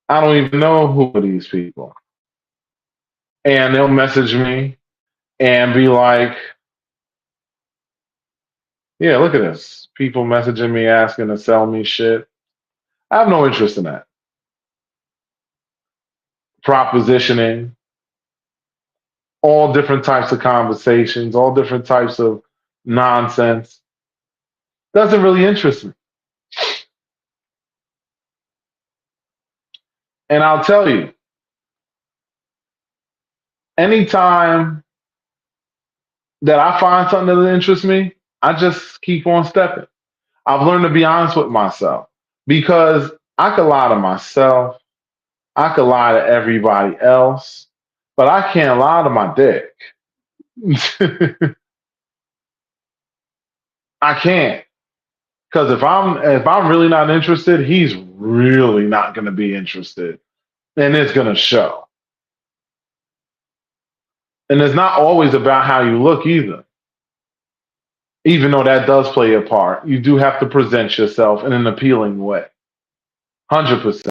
[SPEAKER 1] I don't even know who are these people. And they'll message me and be like, yeah, look at this. People messaging me asking to sell me shit. I have no interest in that. Propositioning, all different types of conversations, all different types of nonsense. Doesn't really interest me. And I'll tell you, anytime that I find something that interests me, I just keep on stepping. I've learned to be honest with myself because I could lie to myself. I could lie to everybody else, but I can't lie to my dick. I can't. Because if I'm really not interested, he's really not going to be interested, and it's going to show. And it's not always about how you look either. Even though that does play a part, you do have to present yourself in an appealing way. 100%.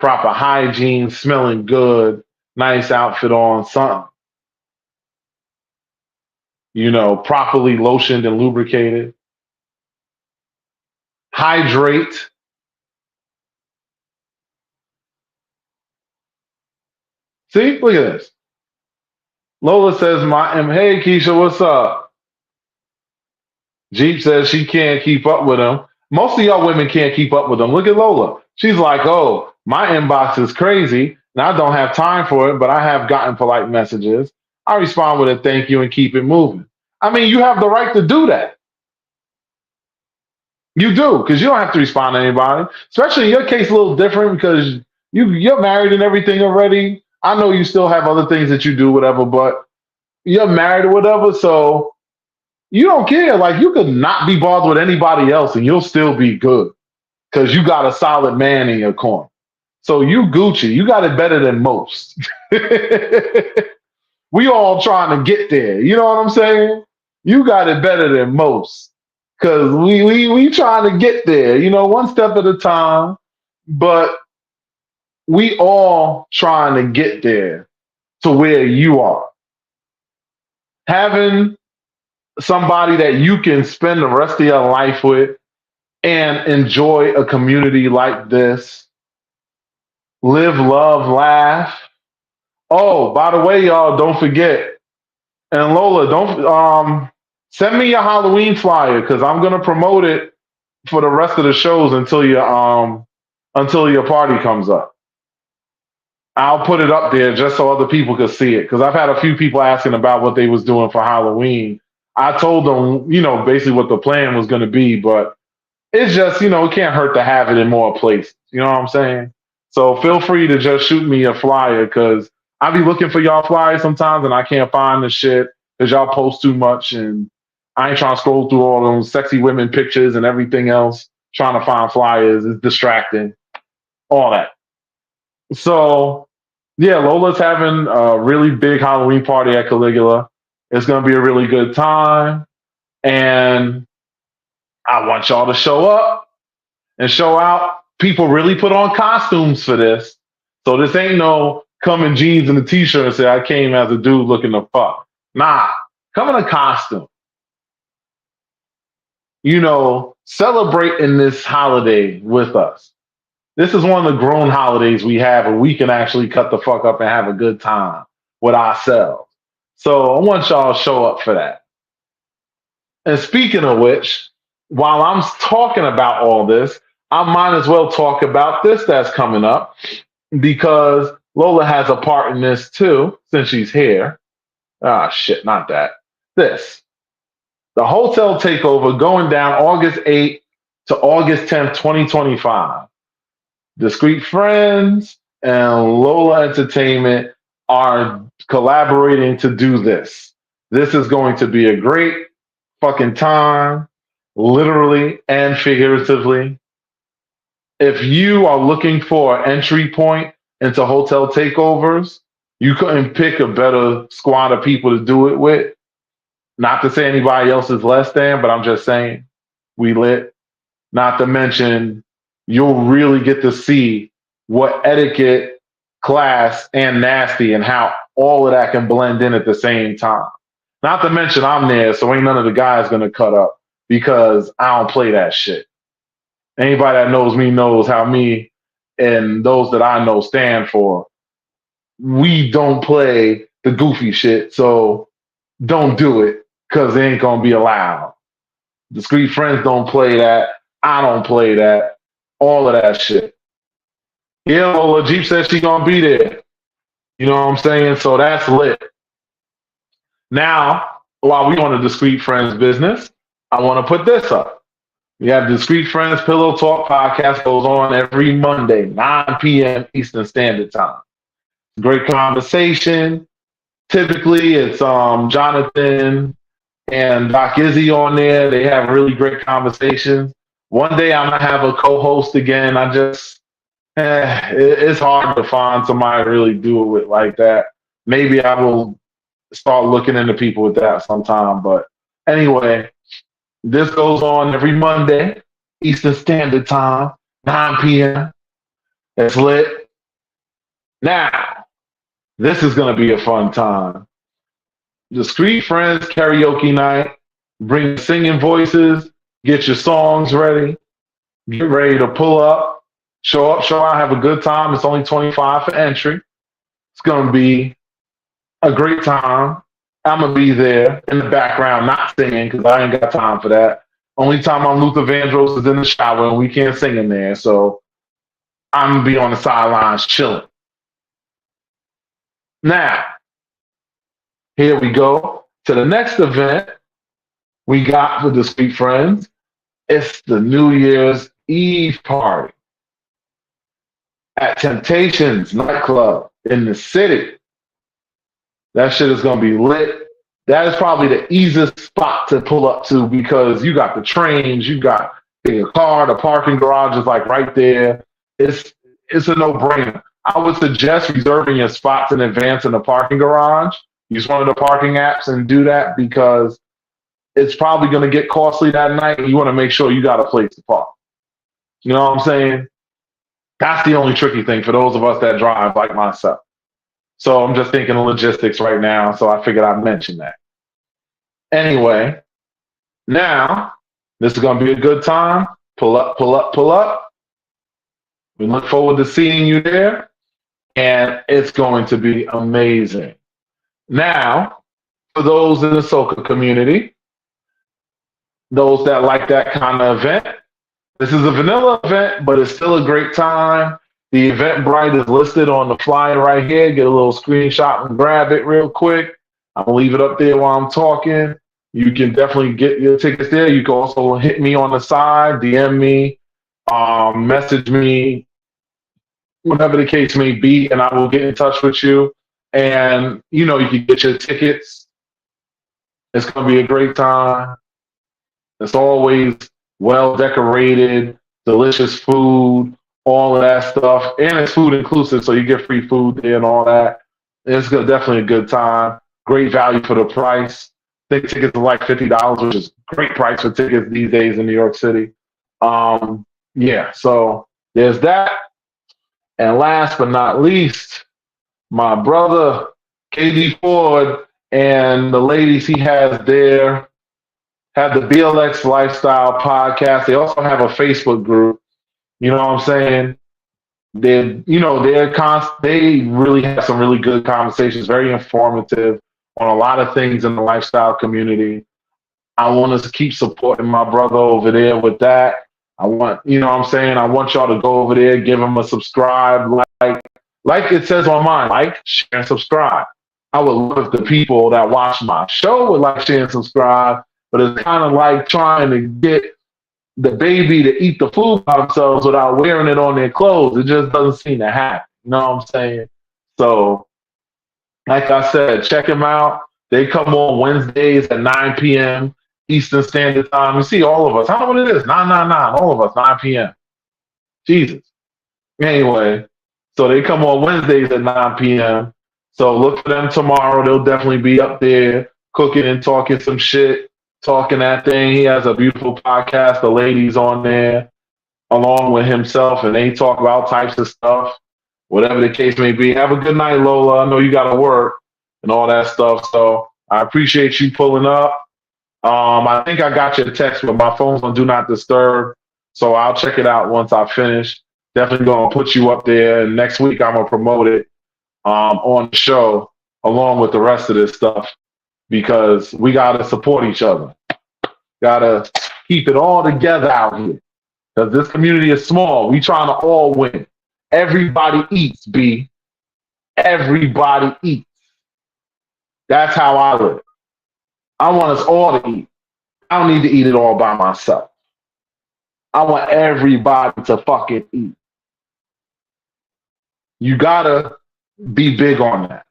[SPEAKER 1] Proper hygiene, smelling good, nice outfit on, something. Properly lotioned and lubricated. Hydrate. See, look at this. Lola says, hey Keisha, what's up? Jeep says she can't keep up with him. Most of y'all women can't keep up with them. Look at Lola. She's like, oh, my inbox is crazy and I don't have time for it, but I have gotten polite messages. I respond with a thank you and keep it moving. I mean, you have the right to do that. You do, because you don't have to respond to anybody. Especially in your case, a little different because you're married and everything already. I know you still have other things that you do, whatever, but you're married or whatever, so you don't care. Like you could not be bothered with anybody else and you'll still be good because you got a solid man in your corner. So you Gucci, you got it better than most. We all trying to get there. You know what I'm saying? You got it better than most because we trying to get there. You know, one step at a time. But we all trying to get there to where you are. Having somebody that you can spend the rest of your life with and enjoy a community like this. Live, love, laugh. Oh, by the way, y'all, don't forget. And Lola, don't send me your Halloween flyer because I'm gonna promote it for the rest of the shows until your party comes up. I'll put it up there just so other people can see it because I've had a few people asking about what they was doing for Halloween. I told them, basically what the plan was going to be, but it's just, it can't hurt to have it in more places. You know what I'm saying? So feel free to just shoot me a flyer because I be looking for y'all flyers sometimes and I can't find the shit because y'all post too much and I ain't trying to scroll through all those sexy women pictures and everything else. Trying to find flyers is distracting. All that. So yeah, Lola's having a really big Halloween party at Caligula. It's going to be a really good time. And I want y'all to show up and show out. People really put on costumes for this. So this ain't no come in jeans and a t-shirt and say, I came as a dude looking to fuck. Nah, come in a costume. Celebrating this holiday with us. This is one of the grown holidays we have where we can actually cut the fuck up and have a good time with ourselves. So I want y'all to show up for that. And speaking of which, while I'm talking about all this, I might as well talk about this that's coming up because Lola has a part in this too, since she's here. Ah, shit, not that. This. The hotel takeover going down August 8th to August 10th, 2025. Discreet Friends and Lola Entertainment are collaborating to do this. This is going to be a great fucking time, literally and figuratively. If you are looking for an entry point into hotel takeovers, you couldn't pick a better squad of people to do it with. Not to say anybody else is less than, but I'm just saying we lit. Not to mention, you'll really get to see what etiquette, class, and nasty and how all of that can blend in at the same time. Not to mention, I'm there, so ain't none of the guys gonna cut up because I don't play that shit. Anybody that knows me knows how me and those that I know stand for. We don't play the goofy shit, so don't do it because it ain't gonna be allowed. Discreet Friends don't play that. I don't play that. All of that shit. Yeah, Lola Jeep says she gonna be there. You know what I'm saying? So that's lit. Now, while we on the Discreet Friends business, I want to put this up. We have Discreet Friends Pillow Talk podcast goes on every Monday, 9 p.m. Eastern Standard Time. Great conversation. Typically, it's Jonathan and Doc Izzy on there. They have really great conversations. One day I'm gonna have a co-host again. It's hard to find somebody to really do it like that. Maybe I will start looking into people with that sometime. But anyway, this goes on every Monday, Eastern Standard Time, 9 p.m. It's lit. Now, this is gonna be a fun time. Discreet Friends karaoke night. Bring singing voices. Get your songs ready. Get ready to pull up. Show up, show out, have a good time. It's only $25 for entry. It's going to be a great time. I'm going to be there in the background, not singing because I ain't got time for that. Only time I'm Luther Vandross is in the shower and we can't sing in there. So I'm going to be on the sidelines chilling. Now, here we go to the next event we got with the Sweet Friends. It's the New Year's Eve party at Temptations nightclub in the city. That shit is going to be lit. That is probably the easiest spot to pull up to because you got the trains, you got your car, the parking garage is like right there. It's a no-brainer. I would suggest reserving your spots in advance in the parking garage. Use one of the parking apps and do that because it's probably going to get costly that night. And you want to make sure you got a place to park. You know what I'm saying? That's the only tricky thing for those of us that drive like myself. So I'm just thinking of logistics right now. So I figured I'd mention that. Anyway, now this is going to be a good time. Pull up, pull up, pull up. We look forward to seeing you there. And it's going to be amazing. Now, for those in the soca community, those that like that kind of event, this is a vanilla event, but it's still a great time. The Eventbrite is listed on the flyer right here. Get a little screenshot and grab it real quick. I'm going to leave it up there while I'm talking. You can definitely get your tickets there. You can also hit me on the side, DM me, message me, whatever the case may be, and I will get in touch with you. And, you can get your tickets. It's going to be a great time. It's always well decorated, delicious food, all of that stuff. And it's food inclusive, so you get free food there and all that. It's definitely a good time. Great value for the price. I think tickets are like $50, which is great price for tickets these days in New York City. Yeah, so there's that. And last but not least, my brother, KD Ford, and the ladies he has there have the BLX Lifestyle podcast. They also have a Facebook group. You know what I'm saying? They really have some really good conversations, very informative on a lot of things in the lifestyle community. I want us to keep supporting my brother over there with that. I want y'all to go over there, give him a subscribe, like it says on mine, like, share, and subscribe. I would love if the people that watch my show would like, share, and subscribe, but it's kind of like trying to get the baby to eat the food by themselves without wearing it on their clothes. It just doesn't seem to happen. You know what I'm saying? So, like I said, check them out. They come on Wednesdays at 9 p.m. Eastern Standard Time. You see all of us. How many it is? 999. All of us, 9 p.m. Jesus. Anyway, so they come on Wednesdays at 9 p.m. So look for them tomorrow. They'll definitely be up there cooking and talking some shit, talking that thing. He has a beautiful podcast. The ladies on there, along with himself, and they talk about all types of stuff, whatever the case may be. Have a good night, Lola. I know you got to work and all that stuff. So I appreciate you pulling up. I think I got your text, but my phone's on Do Not Disturb. So I'll check it out once I finish. Definitely going to put you up there. And next week, I'm going to promote it on the show along with the rest of this stuff because we got to support each other. Got to keep it all together out here because this community is small. We trying to all win. Everybody eats, B. Everybody eats. That's how I live. I want us all to eat. I don't need to eat it all by myself. I want everybody to fucking eat. You gotta be big on that.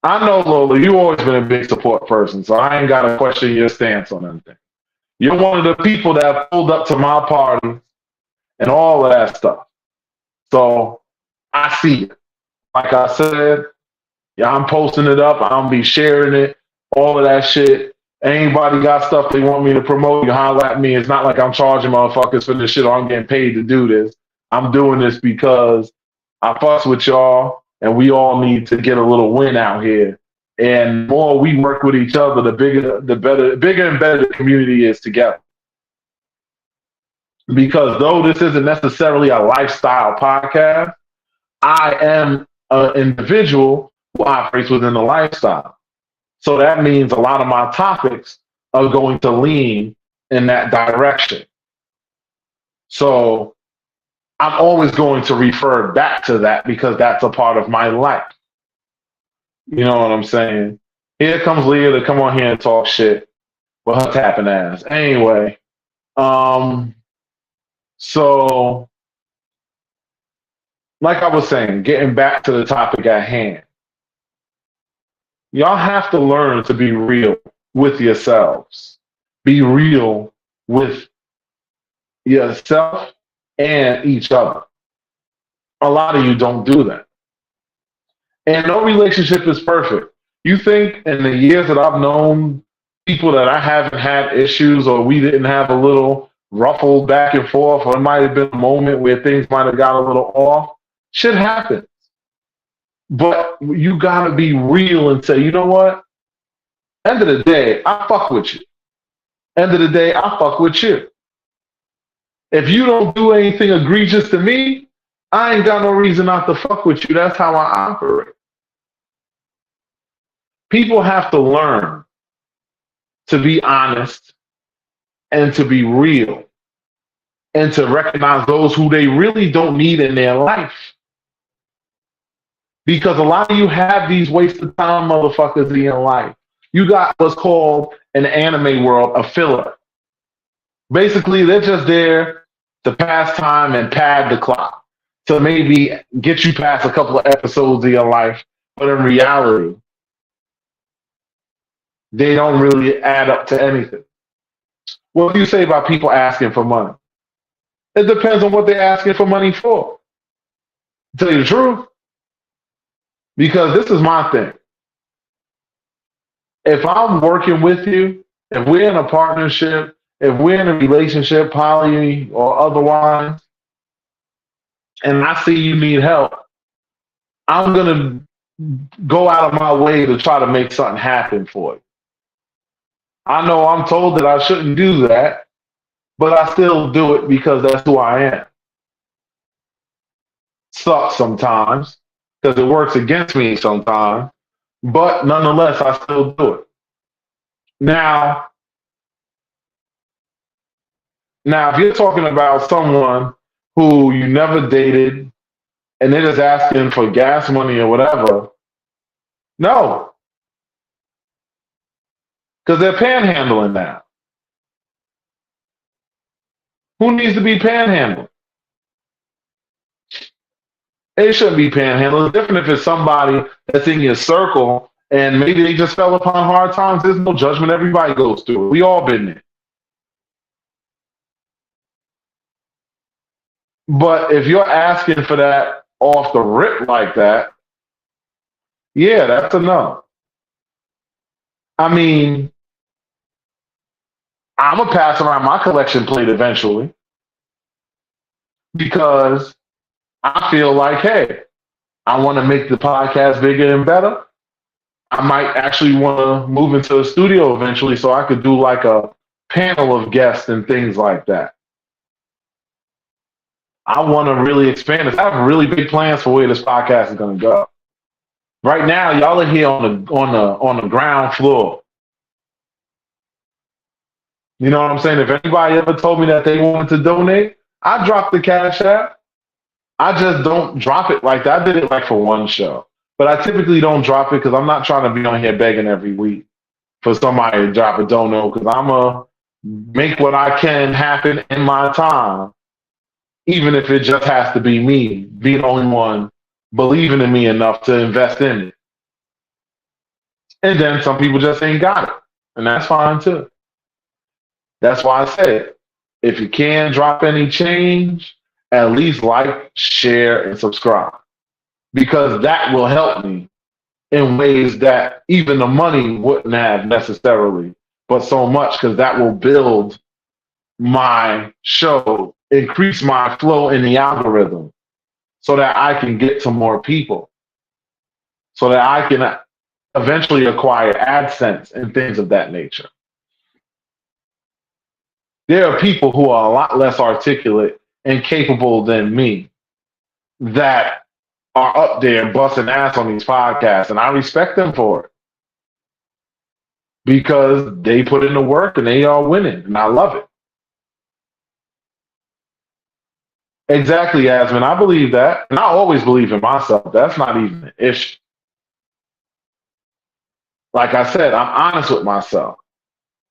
[SPEAKER 1] I know, Lola, you've always been a big support person, so I ain't gotta question your stance on anything. You're one of the people that pulled up to my party and all of that stuff. So I see it. Like I said, yeah, I'm posting it up. I'm gonna be sharing it, all of that shit. Anybody got stuff they want me to promote, you holler at me. It's not like I'm charging motherfuckers for this shit or I'm getting paid to do this. I'm doing this because I fuss with y'all and we all need to get a little win out here. And the more we work with each other, the bigger and better the community is together. Because though this isn't necessarily a lifestyle podcast, I am an individual who operates within the lifestyle. So that means a lot of my topics are going to lean in that direction. So I'm always going to refer back to that because that's a part of my life. You know what I'm saying? Here comes Leah to come on here and talk shit with her tapping ass. Anyway, um, so like I was saying, getting back to the topic at hand, y'all have to learn to be real with yourselves. Be real with yourself and each other. A lot of you don't do that. And no relationship is perfect. You think in the years that I've known people that I haven't had issues or we didn't have a little ruffled back and forth, or it might have been a moment where things might have got a little off. Shit happens. But you gotta be real and say, you know what? End of the day, I fuck with you. End of the day, I fuck with you. If you don't do anything egregious to me, I ain't got no reason not to fuck with you. That's how I operate. People have to learn to be honest and to be real and to recognize those who they really don't need in their life. Because a lot of you have these waste of time motherfuckers in your life. You got what's called in the anime world a filler. Basically, they're just there to pass time and pad the clock to maybe get you past a couple of episodes of your life. But in reality, they don't really add up to anything. What do you say about people asking for money? It depends on what they're asking for money for. To tell you the truth, because this is my thing. If I'm working with you, if we're in a partnership, if we're in a relationship, poly or otherwise, and I see you need help, I'm gonna go out of my way to try to make something happen for you. I know I'm told that I shouldn't do that, but I still do it because that's who I am. Sucks sometimes because it works against me sometimes, but nonetheless, I still do it. Now, now, if you're talking about someone who you never dated and they're just asking for gas money or whatever, no, because they're panhandling now. Who needs to be panhandling? It shouldn't be panhandling. It's different if it's somebody that's in your circle and maybe they just fell upon hard times. There's no judgment. Everybody goes through it. We all been there. But if you're asking for that off the rip like that, yeah, that's a no. I mean, I'm gonna pass around my collection plate eventually because I feel like, hey, I want to make the podcast bigger and better. I might actually want to move into a studio eventually so I could do like a panel of guests and things like that. I want to really expand this. I have really big plans for where this podcast is going to go. Right now, y'all are here on the ground floor. You know what I'm saying? If anybody ever told me that they wanted to donate, I dropped the cash app. I just don't drop it like that. I did it like for one show, but I typically don't drop it because I'm not trying to be on here begging every week for somebody to drop a dono because I'm gonna make what I can happen in my time, even if it just has to be me, be the only one believing in me enough to invest in it. And then some people just ain't got it, and that's fine too. That's why I said, if you can drop any change, at least like, share, and subscribe because that will help me in ways that even the money wouldn't have necessarily, but so much because that will build my show, increase my flow in the algorithm so that I can get to more people, so that I can eventually acquire AdSense and things of that nature. There are people who are a lot less articulate and capable than me that are up there busting ass on these podcasts, and I respect them for it because they put in the work and they are winning, and I love it. Exactly, Yasmin. I believe that, and I always believe in myself. That's not even an issue. Like I said, I'm honest with myself.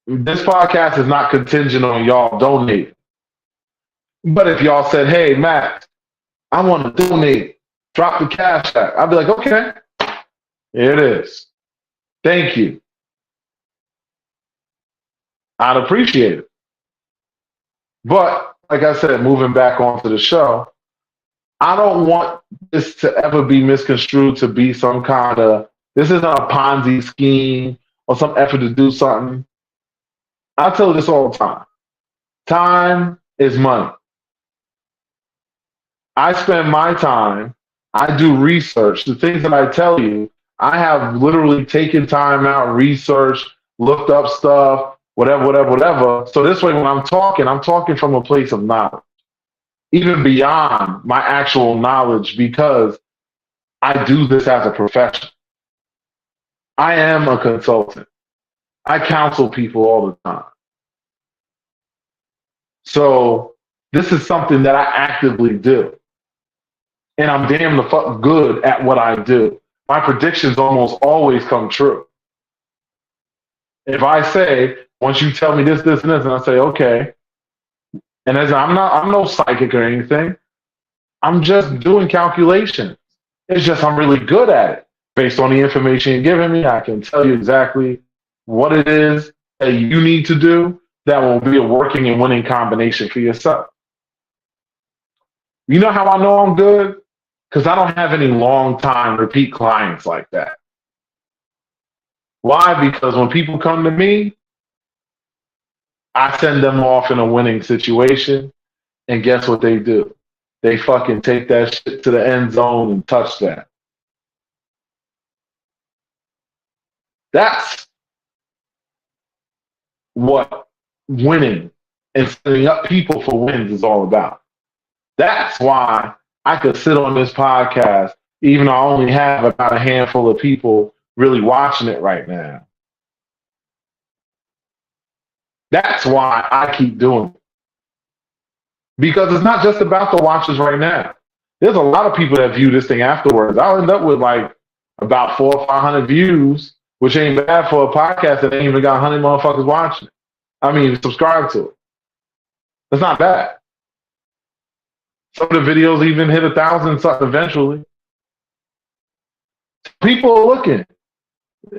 [SPEAKER 1] This podcast is not contingent on y'all donating. But if y'all said, "Hey, Matt, I want to donate," drop the cash app, I'd be like, "Okay, here it is. Thank you." I'd appreciate it. But like I said, moving back onto the show, I don't want this to ever be misconstrued to be some kind of this isn't a Ponzi scheme or some effort to do something. I tell you this all the time. Time is money. I spend my time, I do research. The things that I tell you, I have literally taken time out, researched, looked up stuff, whatever, whatever, whatever. So this way, when I'm talking from a place of knowledge, even beyond my actual knowledge, because I do this as a profession. I am a consultant. I counsel people all the time. So this is something that I actively do. And I'm damn the fuck good at what I do. My predictions almost always come true. If I say, once you tell me this, this, and this, and I say, okay, and as I'm no psychic or anything, I'm just doing calculations. It's just I'm really good at it. Based on the information you're giving me, I can tell you exactly what it is that you need to do that will be a working and winning combination for yourself. You know how I know I'm good? Because I don't have any long time repeat clients like that. Why? Because when people come to me, I send them off in a winning situation, and guess what they do? They fucking take that shit to the end zone and touch that. That's what winning and setting up people for wins is all about. That's why I could sit on this podcast, even though I only have about a handful of people really watching it right now. That's why I keep doing it. Because it's not just about the watchers right now. There's a lot of people that view this thing afterwards. I'll end up with like about 400 or 500 views, which ain't bad for a podcast that ain't even got 100 motherfuckers watching it. I mean, subscribe to it. It's not bad. Some of the videos even hit 1,000 something eventually. People are looking.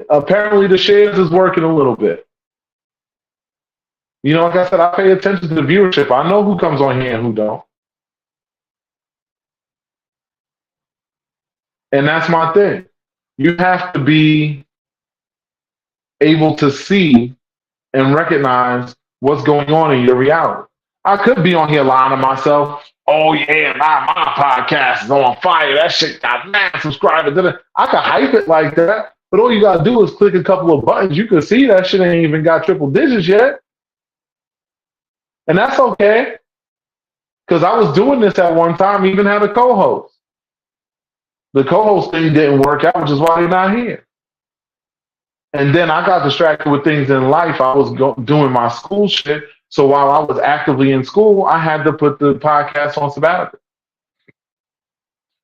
[SPEAKER 1] Apparently, the shares is working a little bit. You know, like I said, I pay attention to the viewership. I know who comes on here and who don't. And that's my thing. You have to be able to see and recognize what's going on in your reality. I could be on here lying to myself. Oh yeah, my podcast is on fire. That shit got mad subscribers. I could hype it like that, but all you gotta do is click a couple of buttons. You can see that shit ain't even got triple digits yet, and that's okay. Because I was doing this at one time, even had a co-host. The co-host thing didn't work out, which is why they're not here. And then I got distracted with things in life. I was doing my school shit. So while I was actively in school, I had to put the podcast on sabbatical.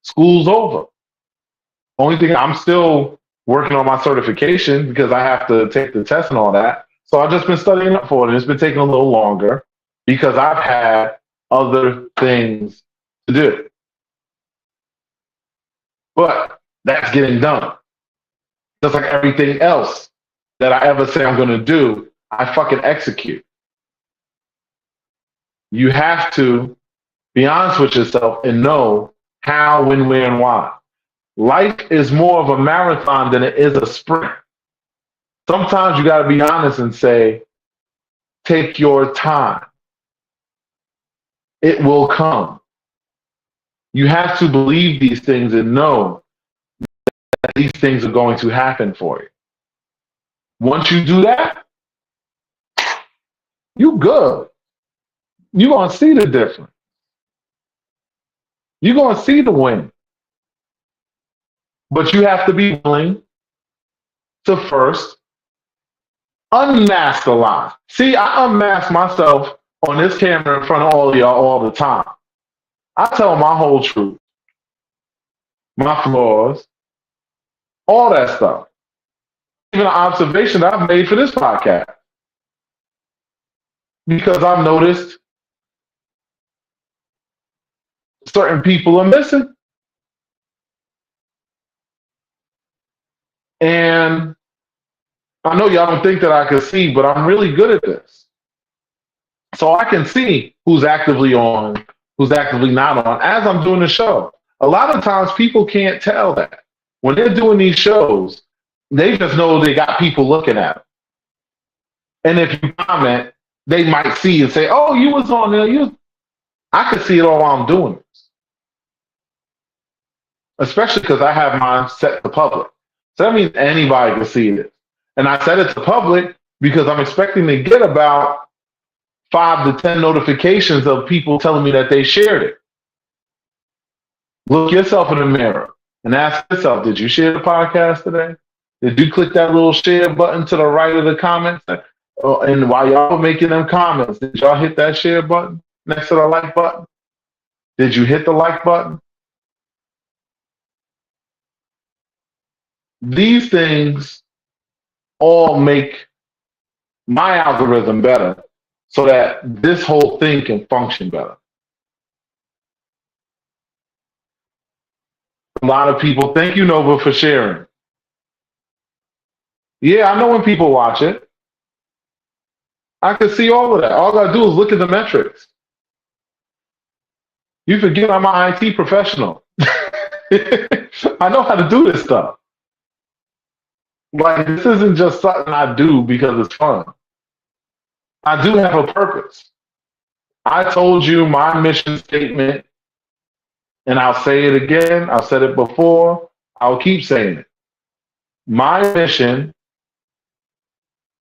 [SPEAKER 1] School's over. Only thing, I'm still working on my certification because I have to take the test and all that. So I've just been studying up for it. And it's been taking a little longer because I've had other things to do. But that's getting done. Just like everything else that I ever say I'm going to do, I fucking execute. You have to be honest with yourself and know how, when, where, and why. Life is more of a marathon than it is a sprint. Sometimes you got to be honest and say, take your time. It will come. You have to believe these things and know that these things are going to happen for you. Once you do that, you good. You're going to see the difference. You're going to see the win. But you have to be willing to first unmask the lie. See, I unmask myself on this camera in front of all of y'all all the time. I tell my whole truth, my flaws, all that stuff. Even an observation that I've made for this podcast. Because I've noticed certain people are missing. And I know y'all don't think that I can see, but I'm really good at this. So I can see who's actively on, who's actively not on as I'm doing the show. A lot of times people can't tell that. When they're doing these shows, they just know they got people looking at them. And if you comment, they might see and say, "Oh, you was on there." I can see it all while I'm doing this, especially because I have mine set to public. So that means anybody can see it. And I set it to public because I'm expecting to get about 5 to 10 notifications of people telling me that they shared it. Look yourself in the mirror and ask yourself, did you share the podcast today? Did you click that little share button to the right of the comments? And while y'all were making them comments, did y'all hit that share button next to the like button? Did you hit the like button? These things all make my algorithm better so that this whole thing can function better. A lot of people, thank you, Nova, for sharing. Yeah, I know when people watch it. I can see all of that. All I gotta do is look at the metrics. You forget I'm an IT professional. I know how to do this stuff. Like, this isn't just something I do because it's fun. I do have a purpose. I told you my mission statement, and I'll say it again. I've said it before. I'll keep saying it. My mission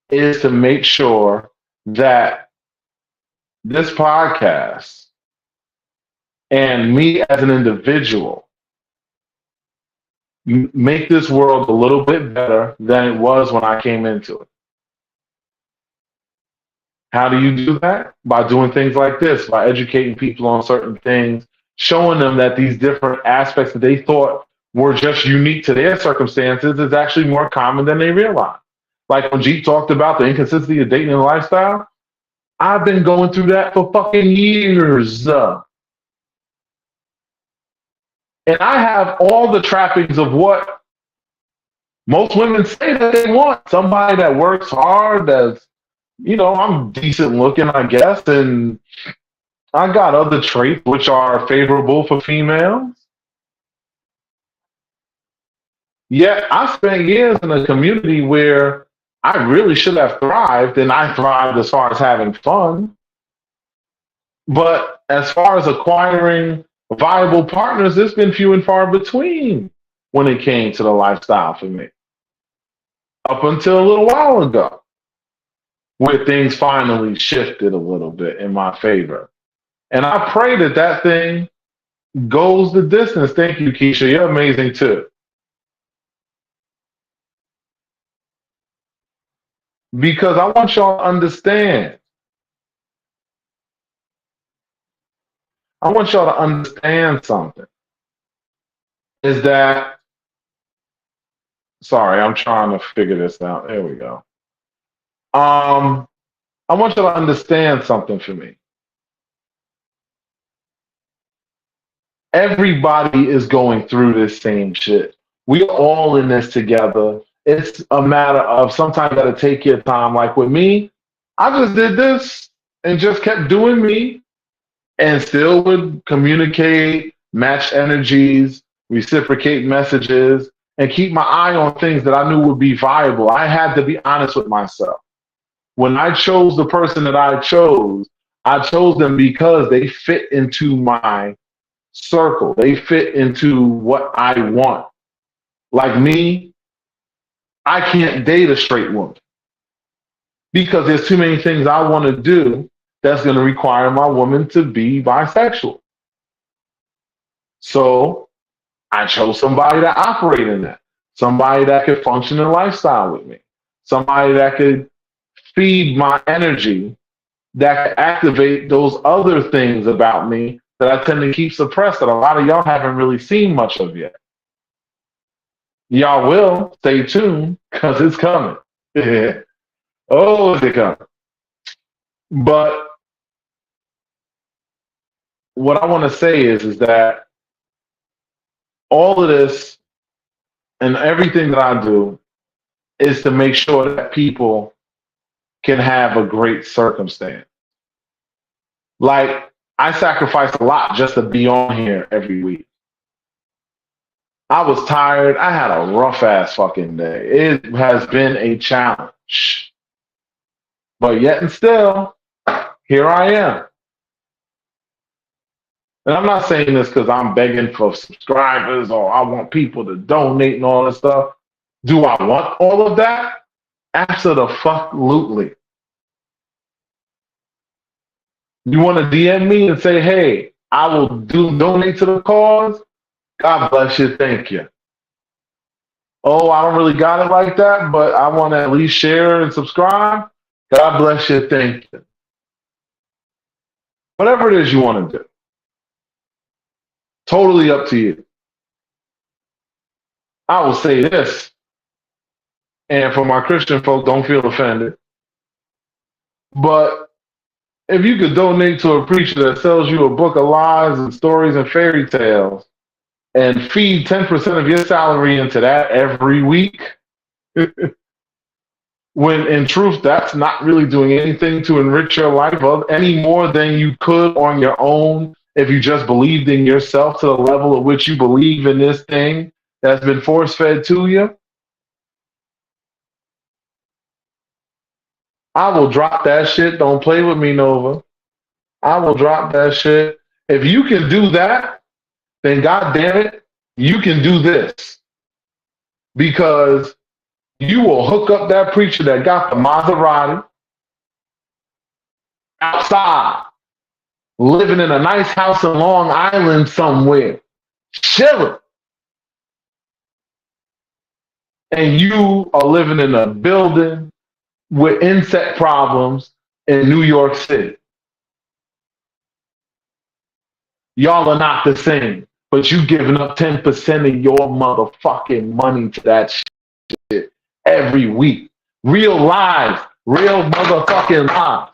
[SPEAKER 1] is to make sure that this podcast and me as an individual make this world a little bit better than it was when I came into it. How do you do that? By doing things like this, by educating people on certain things, showing them that these different aspects that they thought were just unique to their circumstances is actually more common than they realize. Like when Jeep talked about the inconsistency of dating and lifestyle, I've been going through that for fucking years. And I have all the trappings of what most women say that they want. Somebody that works hard, that's, I'm decent looking, I guess, and I got other traits which are favorable for females. Yet I spent years in a community where I really should have thrived, and I thrived as far as having fun. But as far as acquiring viable partners, it's been few and far between when it came to the lifestyle for me. Up until a little while ago, where things finally shifted a little bit in my favor. And I pray that that thing goes the distance. Thank you, Keisha. You're amazing too. Because I want y'all to understand. I want y'all to understand something. Is that, sorry, I'm trying to figure this out. There we go. I want y'all to understand something for me. Everybody is going through this same shit. We're all in this together. It's a matter of sometimes you gotta take your time. Like with me, I just did this and just kept doing me and still would communicate, match energies, reciprocate messages, and keep my eye on things that I knew would be viable. I had to be honest with myself. When I chose the person that I chose them because they fit into my circle. They fit into what I want. Like me, I can't date a straight woman because there's too many things I want to do that's going to require my woman to be bisexual. So I chose somebody to operate in that, somebody that could function in lifestyle with me, somebody that could feed my energy, that could activate those other things about me that I tend to keep suppressed that a lot of y'all haven't really seen much of yet. Y'all will stay tuned because it's coming. Oh, is it coming? But what I want to say is that all of this and everything that I do is to make sure that people can have a great circumstance. Like, I sacrifice a lot just to be on here every week. I was tired. I had a rough ass fucking day. It has been a challenge. But yet and still, here I am. And I'm not saying this because I'm begging for subscribers or I want people to donate and all this stuff. Do I want all of that? Absolutely. You want to DM me and say, hey, I will donate to the cause? God bless you. Thank you. Oh, I don't really got it like that, but I want to at least share and subscribe. God bless you. Thank you. Whatever it is you want to do. Totally up to you. I will say this, and for my Christian folk, don't feel offended. But if you could donate to a preacher that sells you a book of lies and stories and fairy tales and feed 10% of your salary into that every week, when in truth, that's not really doing anything to enrich your life any more than you could on your own if you just believed in yourself to the level at which you believe in this thing that's been force fed to you, I will drop that shit. Don't play with me, Nova. I will drop that shit. If you can do that, then God damn it, you can do this. Because you will hook up that preacher that got the Maserati outside, living in a nice house in Long Island somewhere, chilling. And you are living in a building with insect problems in New York City. Y'all are not the same, but you giving up 10% of your motherfucking money to that shit every week. Real lives, real motherfucking lives.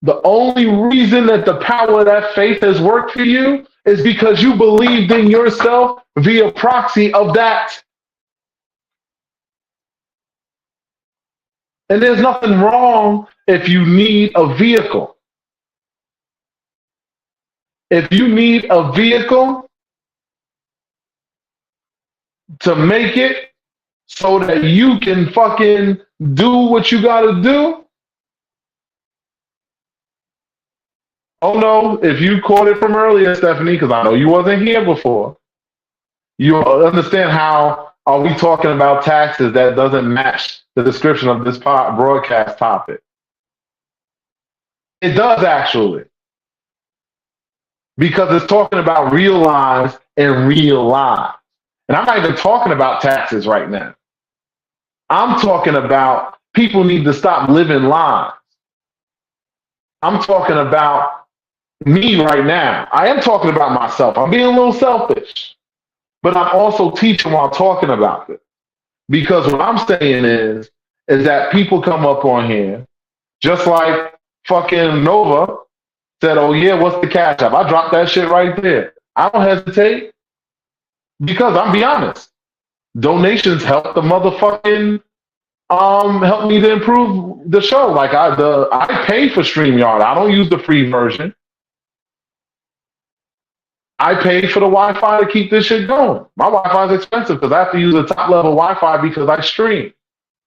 [SPEAKER 1] The only reason that the power of that faith has worked for you is because you believed in yourself via proxy of that. And there's nothing wrong if you need a vehicle. If you need a vehicle to make it so that you can fucking do what you gotta do. Oh no, if you caught it from earlier, Stephanie, because I know you wasn't here before, you understand how are we talking about taxes that doesn't match the description of this broadcast topic. It does actually. Because it's talking about real lives and real lives. And I'm not even talking about taxes right now. I'm talking about people need to stop living lies. I'm talking about me right now. I am talking about myself. I'm being a little selfish. But I'm also teaching while talking about it. Because what I'm saying is that people come up on here, just like fucking Nova said, oh yeah, what's the cash app? I dropped that shit right there. I don't hesitate. Because I'm be honest, donations help the motherfucking help me to improve the show. Like I pay for StreamYard. I don't use the free version. I pay for the Wi-Fi to keep this shit going. My Wi-Fi is expensive because I have to use the top level Wi-Fi because I stream.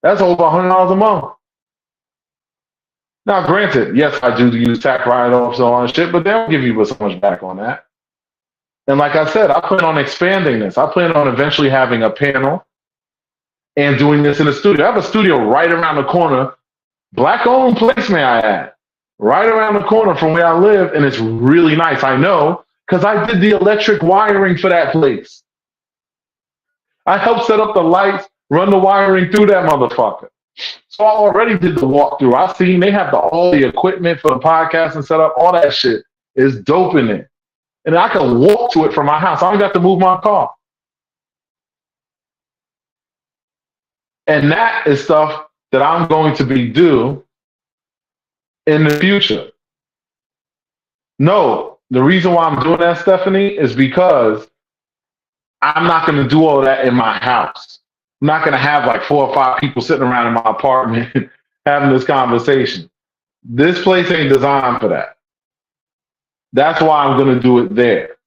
[SPEAKER 1] That's over $100 a month. Now, granted, yes, I do use tax write-offs and all that shit, but they don't give you so much back on that. And like I said, I plan on expanding this. I plan on eventually having a panel and doing this in a studio. I have a studio right around the corner. Black-owned place, may I add. right around the corner from where I live, and it's really nice. I know because I did the electric wiring for that place. I helped set up the lights, run the wiring through that motherfucker. So I already did the walkthrough. I seen they have all the equipment for the podcast and set up. All that shit is dope in it. And I can walk to it from my house. I don't got to move my car. And that is stuff that I'm going to be due in the future. No, the reason why I'm doing that, Stephanie, is because I'm not going to do all that in my house. I'm not going to have like 4 or 5 people sitting around in my apartment having this conversation. This place ain't designed for that. That's why I'm going to do it there.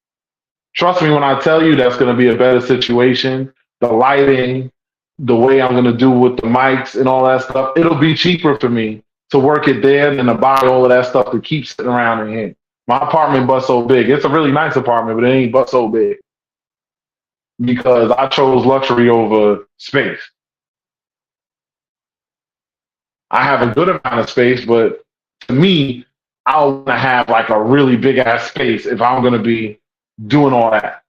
[SPEAKER 1] Trust me when I tell you that's going to be a better situation. The lighting, the way I'm going to do with the mics and all that stuff, it'll be cheaper for me to work it there than to buy all of that stuff to keep sitting around in here. My apartment but so big. It's a really nice apartment, but it ain't but so big because I chose luxury over space. I have a good amount of space, but to me, I want to have like a really big ass space if I'm going to be doing all that.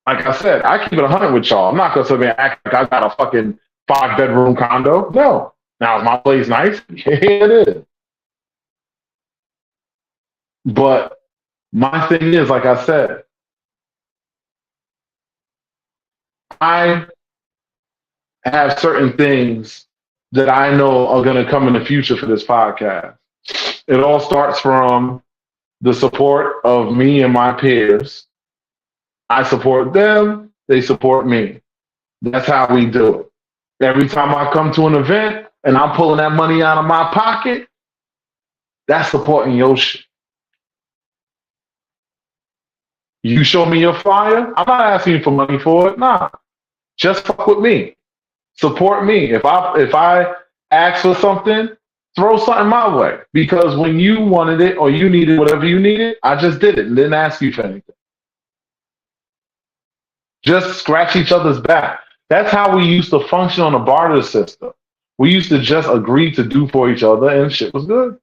[SPEAKER 1] Like I said, I keep it 100 with y'all. I'm not going to sit there and act like I got a fucking 5-bedroom condo. No. Now, is my place nice? Yeah, it is. But my thing is, like I said, I have certain things that I know are going to come in the future for this podcast. It all starts from the support of me and my peers. I support them, they support me. That's how we do it. Every time I come to an event and I'm pulling that money out of my pocket, that's supporting your shit. You show me your flyer, I'm not asking you for money for it. Nah. Just fuck with me. Support me. If I ask for something, throw something my way. Because when you wanted it or you needed whatever you needed, I just did it and didn't ask you for anything. Just scratch each other's back. That's how we used to function on a barter system. We used to just agree to do for each other and shit was good.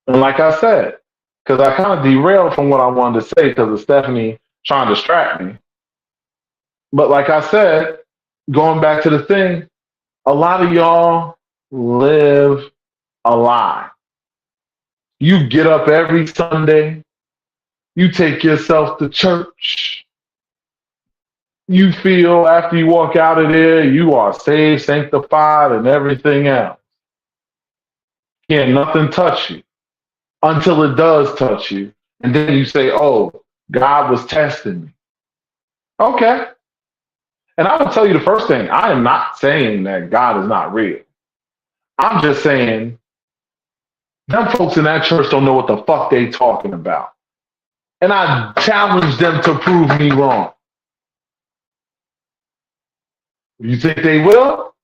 [SPEAKER 1] And like I said, because I kind of derailed from what I wanted to say because of Stephanie trying to distract me. But like I said, going back to the thing, a lot of y'all live a lie. You get up every Sunday, you take yourself to church. You feel after you walk out of there, you are saved, sanctified, and everything else. Can't nothing touch you until it does touch you. And then you say, oh, God was testing me. Okay. And I will tell you the first thing, I am not saying that God is not real. I'm just saying them folks in that church don't know what the fuck they talking about. And I challenge them to prove me wrong. You think they will?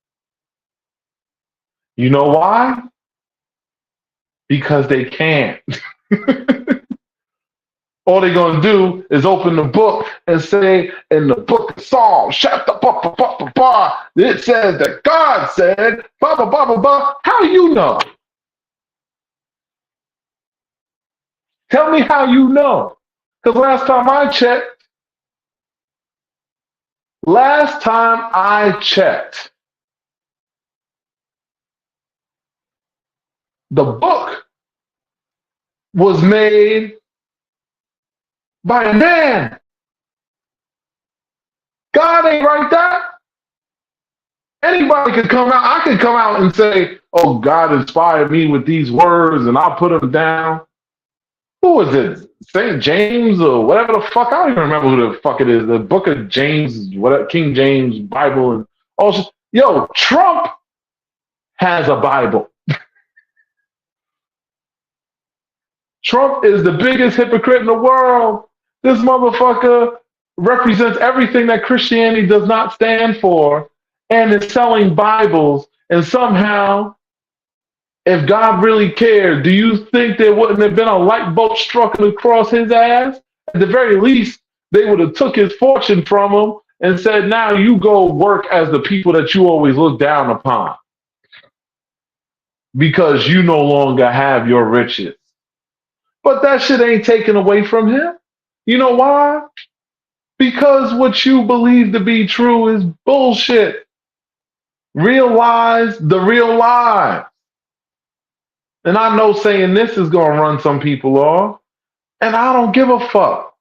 [SPEAKER 1] You know why? Because they can't. All they're going to do is open the book and say, in the book of Psalms, chapter, it says that God said, blah, blah, blah, blah, blah. How you know? Tell me how you know. Because last time I checked, the book was made by a man. God ain't write that. Anybody could come out. I could come out and say, oh, God inspired me with these words and I'll put them down. Who was it? St. James or whatever the fuck? I don't even remember who the fuck it is. The book of James, whatever, King James Bible. And also, yo, Trump has a Bible. Trump is the biggest hypocrite in the world. This motherfucker represents everything that Christianity does not stand for and is selling Bibles. And somehow, if God really cared, do you think there wouldn't have been a light bulb struck across his ass? At the very least, they would have took his fortune from him and said, now you go work as the people that you always look down upon. because you no longer have your riches. But that shit ain't taken away from him. You know why? Because what you believe to be true is bullshit. Realize the real lie. And I know saying this is going to run some people off. And I don't give a fuck.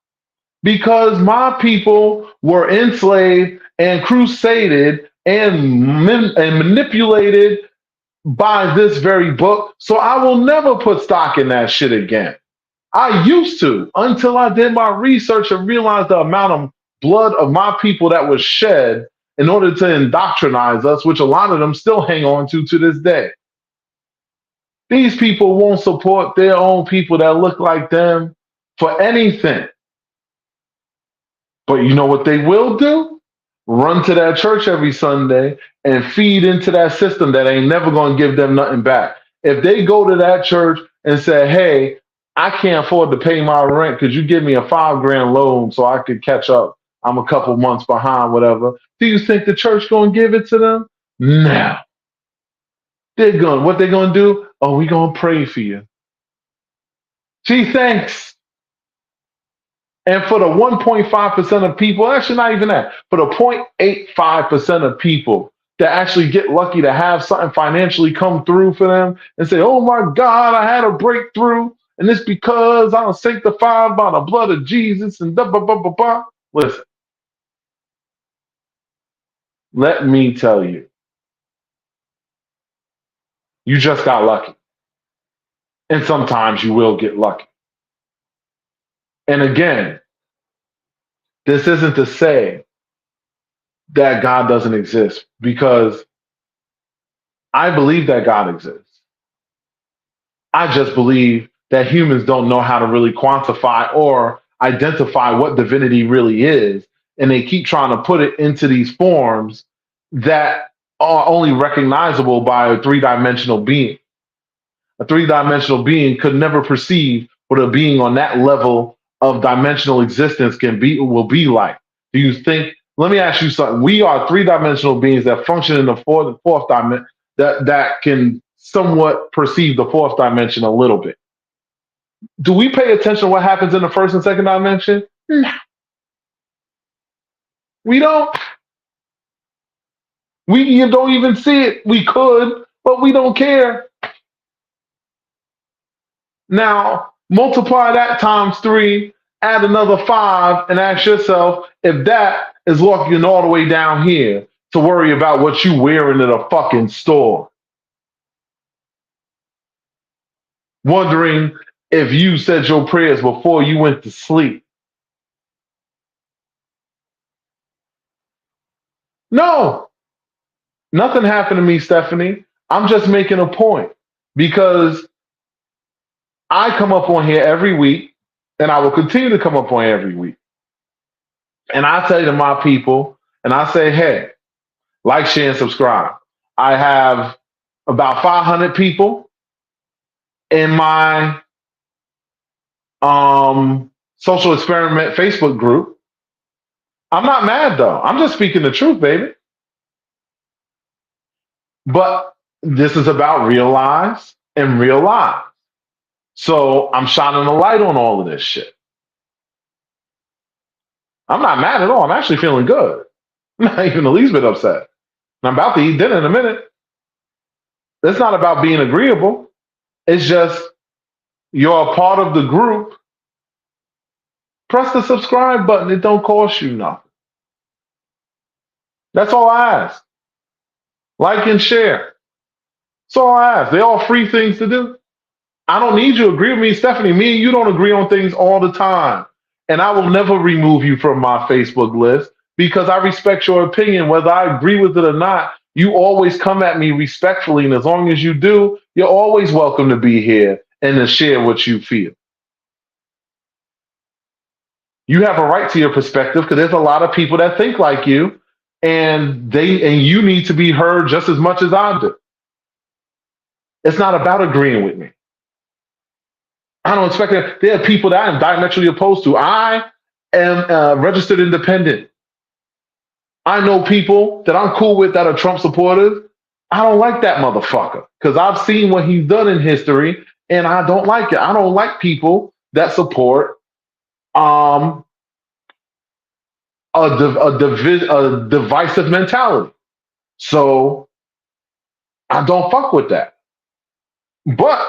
[SPEAKER 1] Because my people were enslaved and crusaded and manipulated by this very book. So I will never put stock in that shit again. I used to until I did my research and realized the amount of blood of my people that was shed in order to indoctrinize us, which a lot of them still hang on to this day. These people won't support their own people that look like them for anything. But you know what they will do? Run to that church every Sunday and feed into that system that ain't never going to give them nothing back. If they go to that church and say, hey, I can't afford to pay my rent, could you give me a $5,000 loan so I could catch up? I'm a couple months behind, whatever. Do you think the church going to give it to them? No. What they're going to do? Oh, we going to pray for you. Gee, thanks. And for the 1.5% of people, actually not even that, for the 0.85% of people that actually get lucky to have something financially come through for them and say, oh my God, I had a breakthrough. And it's because I'm sanctified by the blood of Jesus and blah, blah, blah, blah, blah. Listen, let me tell you, you just got lucky. And sometimes you will get lucky. And again, this isn't to say that God doesn't exist, because I believe that God exists. I just believe that humans don't know how to really quantify or identify what divinity really is. And they keep trying to put it into these forms that are only recognizable by a three-dimensional being. A three-dimensional being could never perceive what a being on that level of dimensional existence will be like. Do you think? Let me ask you something. We are three-dimensional beings that function in the fourth dimension, that can somewhat perceive the fourth dimension a little bit. Do we pay attention to what happens in the first and second dimension? No, we don't. You don't even see it. We could, but we don't care. Now, multiply that times 3, add another 5, and ask yourself if that is walking all the way down here to worry about what you wearing at a fucking store. Wondering if you said your prayers before you went to sleep. No, nothing happened to me, Stephanie. I'm just making a point because I come up on here every week, and I will continue to come up on every week. And I say to my people, and I say, hey, like, share, and subscribe. I have about 500 people in my social experiment Facebook group. I'm not mad though. I'm just speaking the truth, baby. But this is about real lives and real lives. So I'm shining a light on all of this shit. I'm not mad at all. I'm actually feeling good. I'm not even the least bit upset. I'm about to eat dinner in a minute. It's not about being agreeable. It's just you're a part of the group. Press the subscribe button. It don't cost you nothing. That's all I ask. Like and share. That's all I ask. They're all free things to do. I don't need you to agree with me, Stephanie. Me and you don't agree on things all the time. And I will never remove you from my Facebook list because I respect your opinion. Whether I agree with it or not, you always come at me respectfully. And as long as you do, you're always welcome to be here and to share what you feel. You have a right to your perspective because there's a lot of people that think like you, and you need to be heard just as much as I do. It's not about agreeing with me. I don't expect that. There are people that I'm diametrically opposed to. I am registered independent. I know people that I'm cool with that are Trump supporters, I don't like that motherfucker because I've seen what he's done in history, and I don't like it. I don't like people that support um, a divisive mentality. So I don't fuck with that. But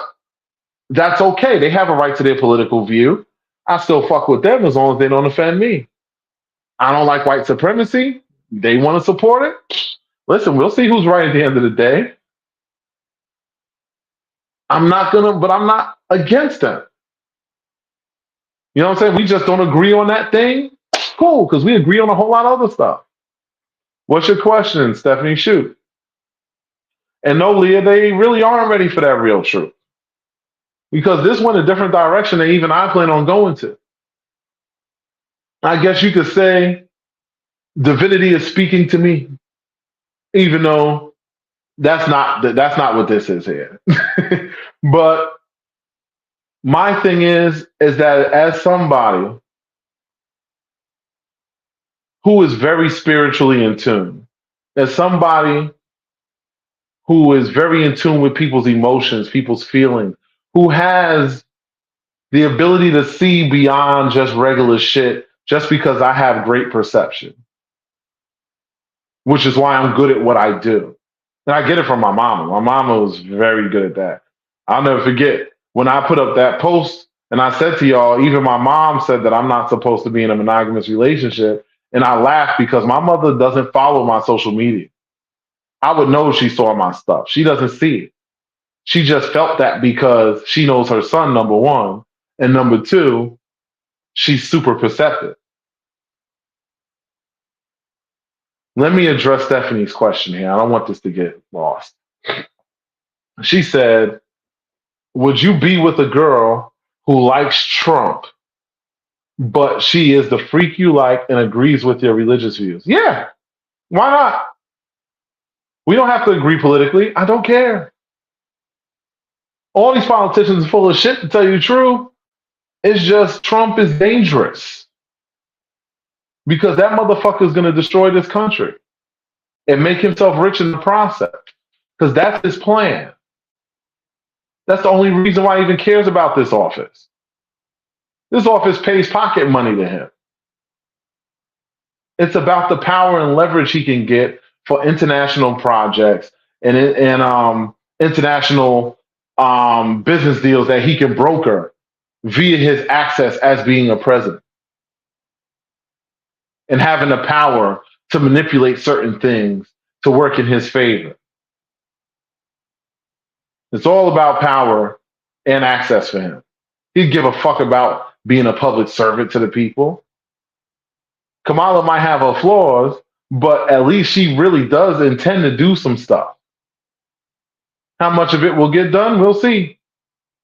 [SPEAKER 1] that's okay. They have a right to their political view. I still fuck with them as long as they don't offend me. I don't like white supremacy. They want to support it. Listen, we'll see who's right at the end of the day. But I'm not against them. You know what I'm saying? We just don't agree on that thing. Cool, because we agree on a whole lot of other stuff. What's your question, Stephanie? Shoot. And no, Leah, they really aren't ready for that real truth. Because this went a different direction than even I plan on going to. I guess you could say divinity is speaking to me, even though that's not what this is here. But my thing is that as somebody who is very spiritually in tune, as somebody who is very in tune with people's emotions, people's feelings, who has the ability to see beyond just regular shit just because I have great perception, which is why I'm good at what I do. And I get it from my mama. My mama was very good at that. I'll never forget when I put up that post and I said to y'all, even my mom said that I'm not supposed to be in a monogamous relationship. And I laughed because my mother doesn't follow my social media. I would know if she saw my stuff. She doesn't see it. She just felt that because she knows her son, number one. And number two, she's super perceptive. Let me address Stephanie's question here. I don't want this to get lost. She said, would you be with a girl who likes Trump, but she is the freak you like and agrees with your religious views? Yeah, why not? We don't have to agree politically. I don't care. All these politicians are full of shit, to tell you the truth. It's just Trump is dangerous because that motherfucker is going to destroy this country and make himself rich in the process because that's his plan. That's the only reason why he even cares about this office. This office pays pocket money to him. It's about the power and leverage he can get for international projects and international business deals that he can broker via his access as being a president and having the power to manipulate certain things to work in his favor. It's all about power and access for him. He'd give a fuck about being a public servant to the people. Kamala might have her flaws, but at least she really does intend to do some stuff. How much of it will get done, we'll see.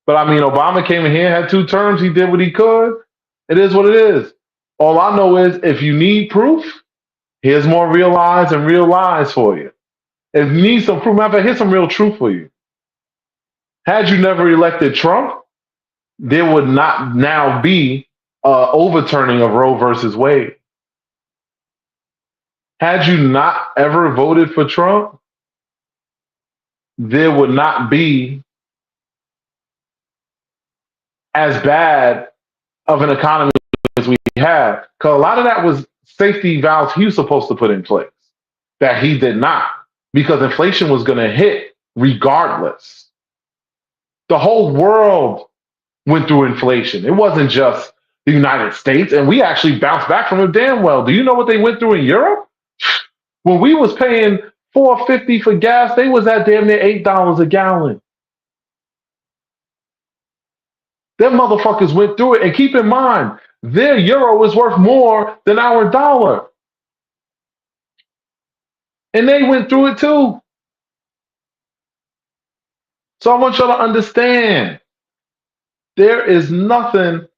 [SPEAKER 1] But I mean, Obama came in here, had 2 terms, he did what he could. It is what it is. All I know is if you need proof, here's more real lies and real lies for you. If you need some proof, matter of fact, here's some real truth for you. Had you never elected Trump, there would not now be overturning of Roe versus Wade. Had you not ever voted for Trump, there would not be as bad of an economy as we have. Because a lot of that was safety valves he was supposed to put in place that he did not, because inflation was going to hit regardless. The whole world went through inflation. It wasn't just the United States, and we actually bounced back from it damn well. Do you know what they went through in Europe? When we was paying $4.50 for gas, they was at damn near $8 a gallon. Them motherfuckers went through it. And keep in mind, their euro is worth more than our dollar. And they went through it too. So I want y'all to understand there is nothing.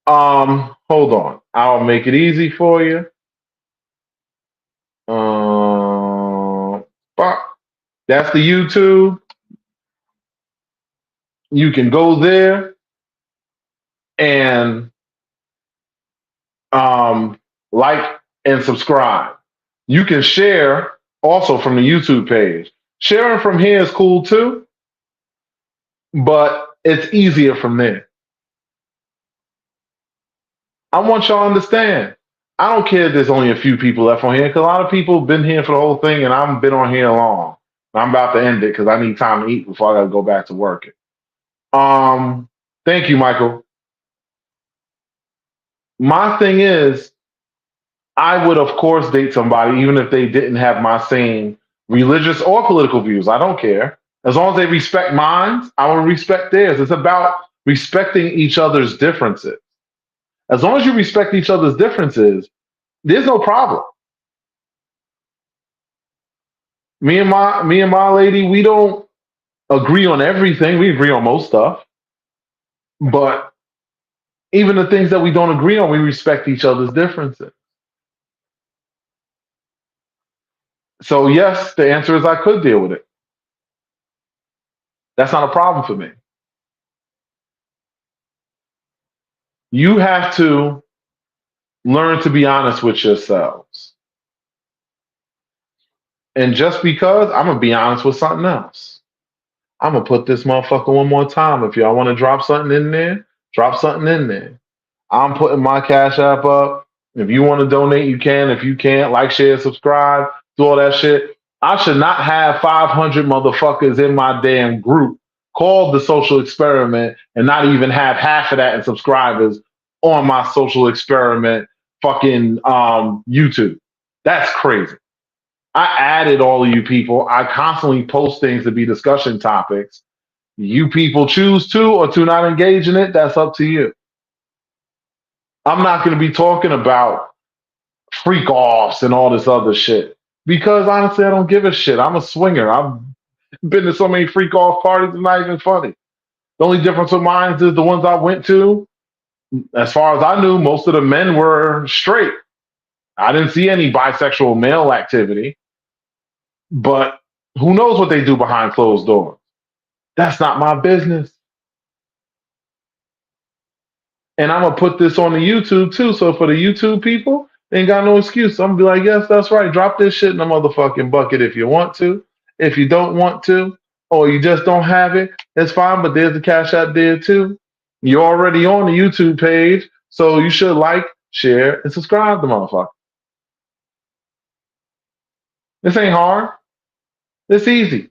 [SPEAKER 1] Hold on. I'll make it easy for you. Fuck. That's the YouTube. You can go there and like and subscribe. You can share also from the YouTube page. Sharing from here is cool too, but it's easier from there. I want y'all to understand. I don't care if there's only a few people left on here because a lot of people have been here for the whole thing and I've been on here long. I'm about to end it because I need time to eat before I got to go back to work. Thank you, Michael. My thing is, I would of course date somebody even if they didn't have my same religious or political views. I don't care. As long as they respect mine, I will respect theirs. It's about respecting each other's differences. As long as you respect each other's differences, there's no problem. Me and my lady, we don't agree on everything. We agree on most stuff, but even the things that we don't agree on, we respect each other's differences. So yes, the answer is I could deal with it. That's not a problem for me. You have to learn to be honest with yourselves. And just because I'm gonna be honest with something else. I'm gonna put this motherfucker one more time. If y'all want to drop something in there, drop something in there. I'm putting my Cash App up. If you want to donate, you can. If you can't, like, share, subscribe, do all that shit. I should not have 500 motherfuckers in my damn group called the social experiment and not even have half of that in subscribers on my social experiment fucking YouTube. That's crazy. I added all of you people. I constantly post things to be discussion topics. You people choose to or to not engage in it. That's up to you. I'm not going to be talking about freak offs and all this other shit because honestly, I don't give a shit. I'm a swinger. I've been to so many freak off parties, it's not even funny. The only difference with mine is the ones I went to, as far as I knew, most of the men were straight. I didn't see any bisexual male activity, but who knows what they do behind closed doors? That's not my business. And I'm gonna put this on the YouTube too. So for the YouTube people, they ain't got no excuse. I'm gonna be like, yes, that's right. Drop this shit in the motherfucking bucket if you want to. If you don't want to, or you just don't have it, it's fine. But there's the Cash App there too. You're already on the YouTube page, so you should like, share, and subscribe to motherfucker. This ain't hard. It's easy.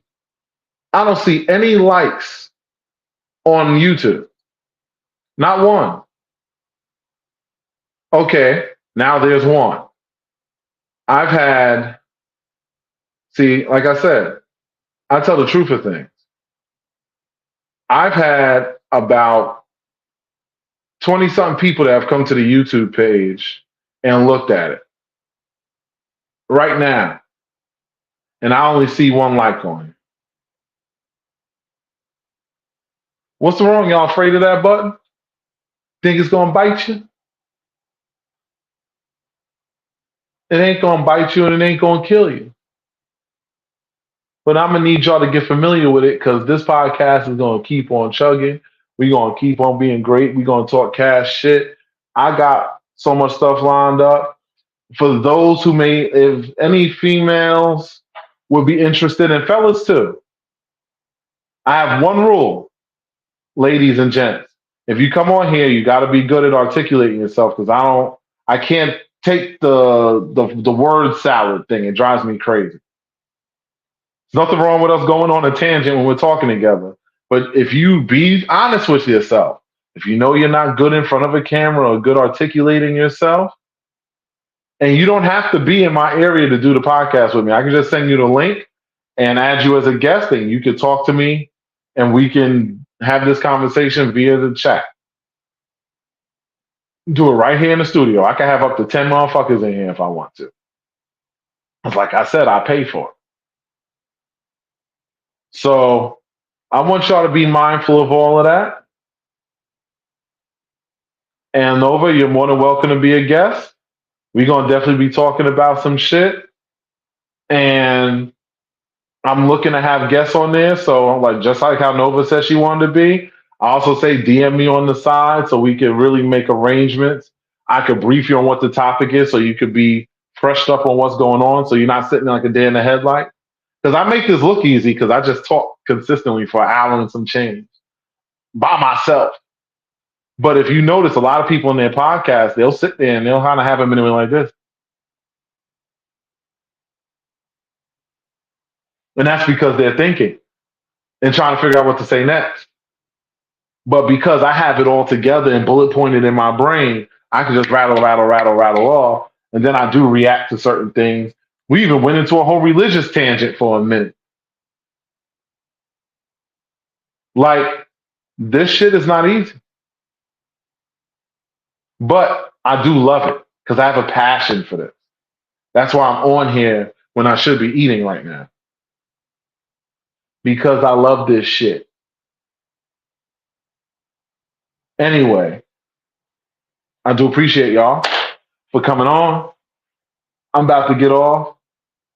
[SPEAKER 1] I don't see any likes on YouTube. Not one. Okay, now there's one. I've had, see, like I said, I tell the truth of things. I've had about 20 something people that have come to the YouTube page and looked at it right now. And I only see one like on it. What's wrong? Y'all afraid of that button? Think it's going to bite you? It ain't going to bite you and it ain't going to kill you. But I'm going to need y'all to get familiar with it because this podcast is going to keep on chugging. We're going to keep on being great. We're going to talk cash shit. I got so much stuff lined up. For those who may, if any females would be interested in fellas too, I have one rule, ladies and gents. If you come on here, you got to be good at articulating yourself because I can't take the word salad thing. It drives me crazy. There's nothing wrong with us going on a tangent when we're talking together. But if you be honest with yourself, if you know you're not good in front of a camera or good articulating yourself, and you don't have to be in my area to do the podcast with me. I can just send you the link and add you as a guest, and you can talk to me, and we can have this conversation via the chat. Do it right here in the studio. I can have up to 10 motherfuckers in here if I want to. It's like I said, I pay for it. So I want y'all to be mindful of all of that. And Nova, you're more than welcome to be a guest. We're going to definitely be talking about some shit. And I'm looking to have guests on there. So like just like how Nova said she wanted to be, I also say DM me on the side so we can really make arrangements. I could brief you on what the topic is so you could be freshed up on what's going on so you're not sitting like a deer in the headlight. Because I make this look easy because I just talk consistently for an hour and some change by myself. But if you notice, a lot of people in their podcast, they'll sit there and they'll kind of have a minute like this. And that's because they're thinking and trying to figure out what to say next. But because I have it all together and bullet pointed in my brain, I can just rattle off. And then I do react to certain things. We even went into a whole religious tangent for a minute. Like, this shit is not easy. But I do love it because I have a passion for this. That's why I'm on here when I should be eating right now. Because I love this shit. Anyway, I do appreciate y'all for coming on. I'm about to get off.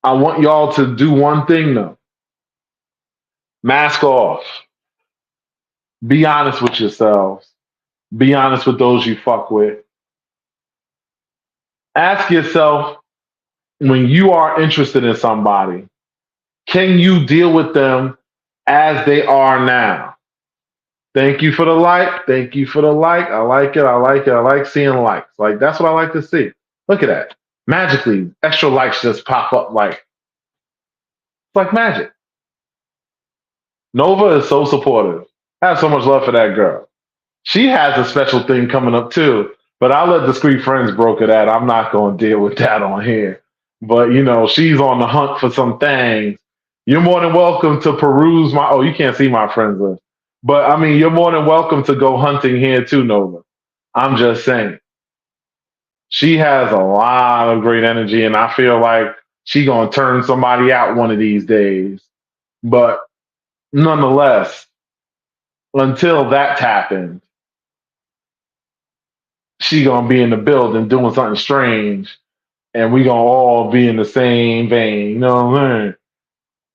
[SPEAKER 1] I want y'all to do one thing though. Mask off. Be honest with yourselves. Be honest with those you fuck with. Ask yourself when you are interested in somebody, can you deal with them as they are now? Thank you for the like. Thank you for the like. I like it. I like it. I like seeing likes. Like, that's what I like to see. Look at that. Magically, extra likes just pop up it's like magic. Nova is so supportive. I have so much love for that girl. She has a special thing coming up too, but I'll let Discreet Friends broker that. I'm not going to deal with that on here. But, she's on the hunt for some things. You're more than welcome to peruse you can't see my friends list. But, I mean, you're more than welcome to go hunting here too, Nova. I'm just saying. She has a lot of great energy, and I feel like she going to turn somebody out one of these days. But nonetheless, until that's happened, she gonna be in the building doing something strange, and we gonna all be in the same vein. You know what I'm saying?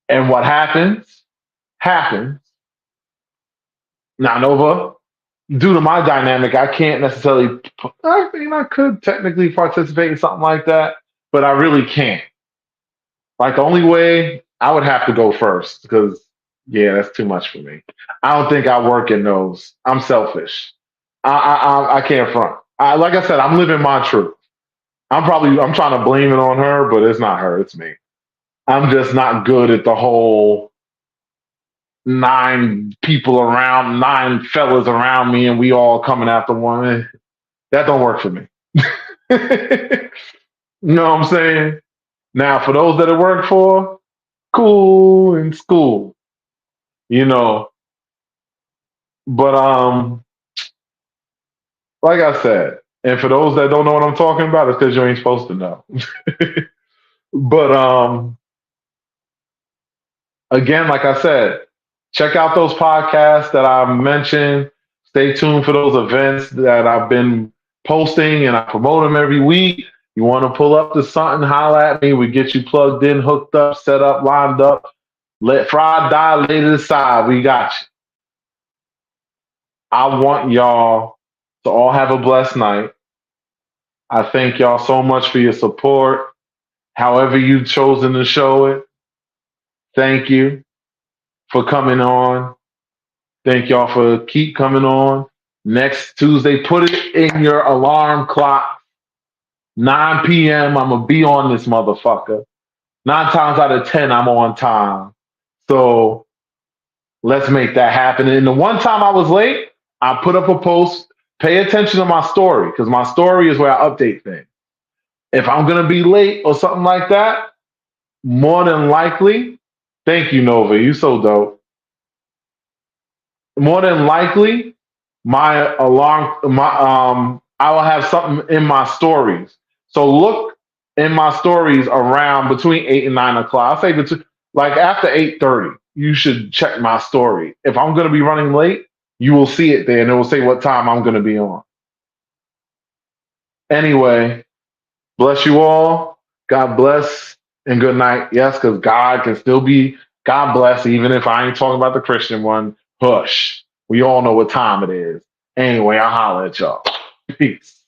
[SPEAKER 1] And what happens happens. Now, Nova, due to my dynamic, I can't necessarily. I mean, I could technically participate in something like that, but I really can't. Like, the only way I would have to go first because, yeah, that's too much for me. I don't think I work in those. I'm selfish. I can't front. Like I said, I'm living my truth. I'm trying to blame it on her, but it's not her, it's me. I'm just not good at the whole nine fellas around me and we all coming after one. That don't work for me. You know what I'm saying? Now for those that it worked for, cool in school, you know. But like I said, and for those that don't know what I'm talking about, it's because you ain't supposed to know. But again, like I said, check out those podcasts that I mentioned. Stay tuned for those events that I've been posting and I promote them every week. You want to pull up to something, holla at me. We get you plugged in, hooked up, set up, lined up. Let Friday die, lay to the side. We got you. I want y'all to all have a blessed night. I thank y'all so much for your support. However you've chosen to show it, thank you for coming on. Thank y'all for keep coming on. Next Tuesday, put it in your alarm clock. 9 p.m. I'm going to be on this motherfucker. 9 times out of 10, I'm on time. So let's make that happen. And the one time I was late, I put up a post. Pay attention to my story because my story is where I update things. If I'm going to be late or something like that, more than likely, thank you, Nova. You so dope. More than likely, I will have something in my stories. So look in my stories around between 8 and 9 o'clock. I'll say between like after 8:30, you should check my story. If I'm gonna be running late, you will see it there and it will say what time I'm gonna be on. Anyway, bless you all. God bless and good night. Yes, because God can still be God bless, even if I ain't talking about the Christian one. Hush. We all know what time it is. Anyway, I'll holler at y'all. Peace.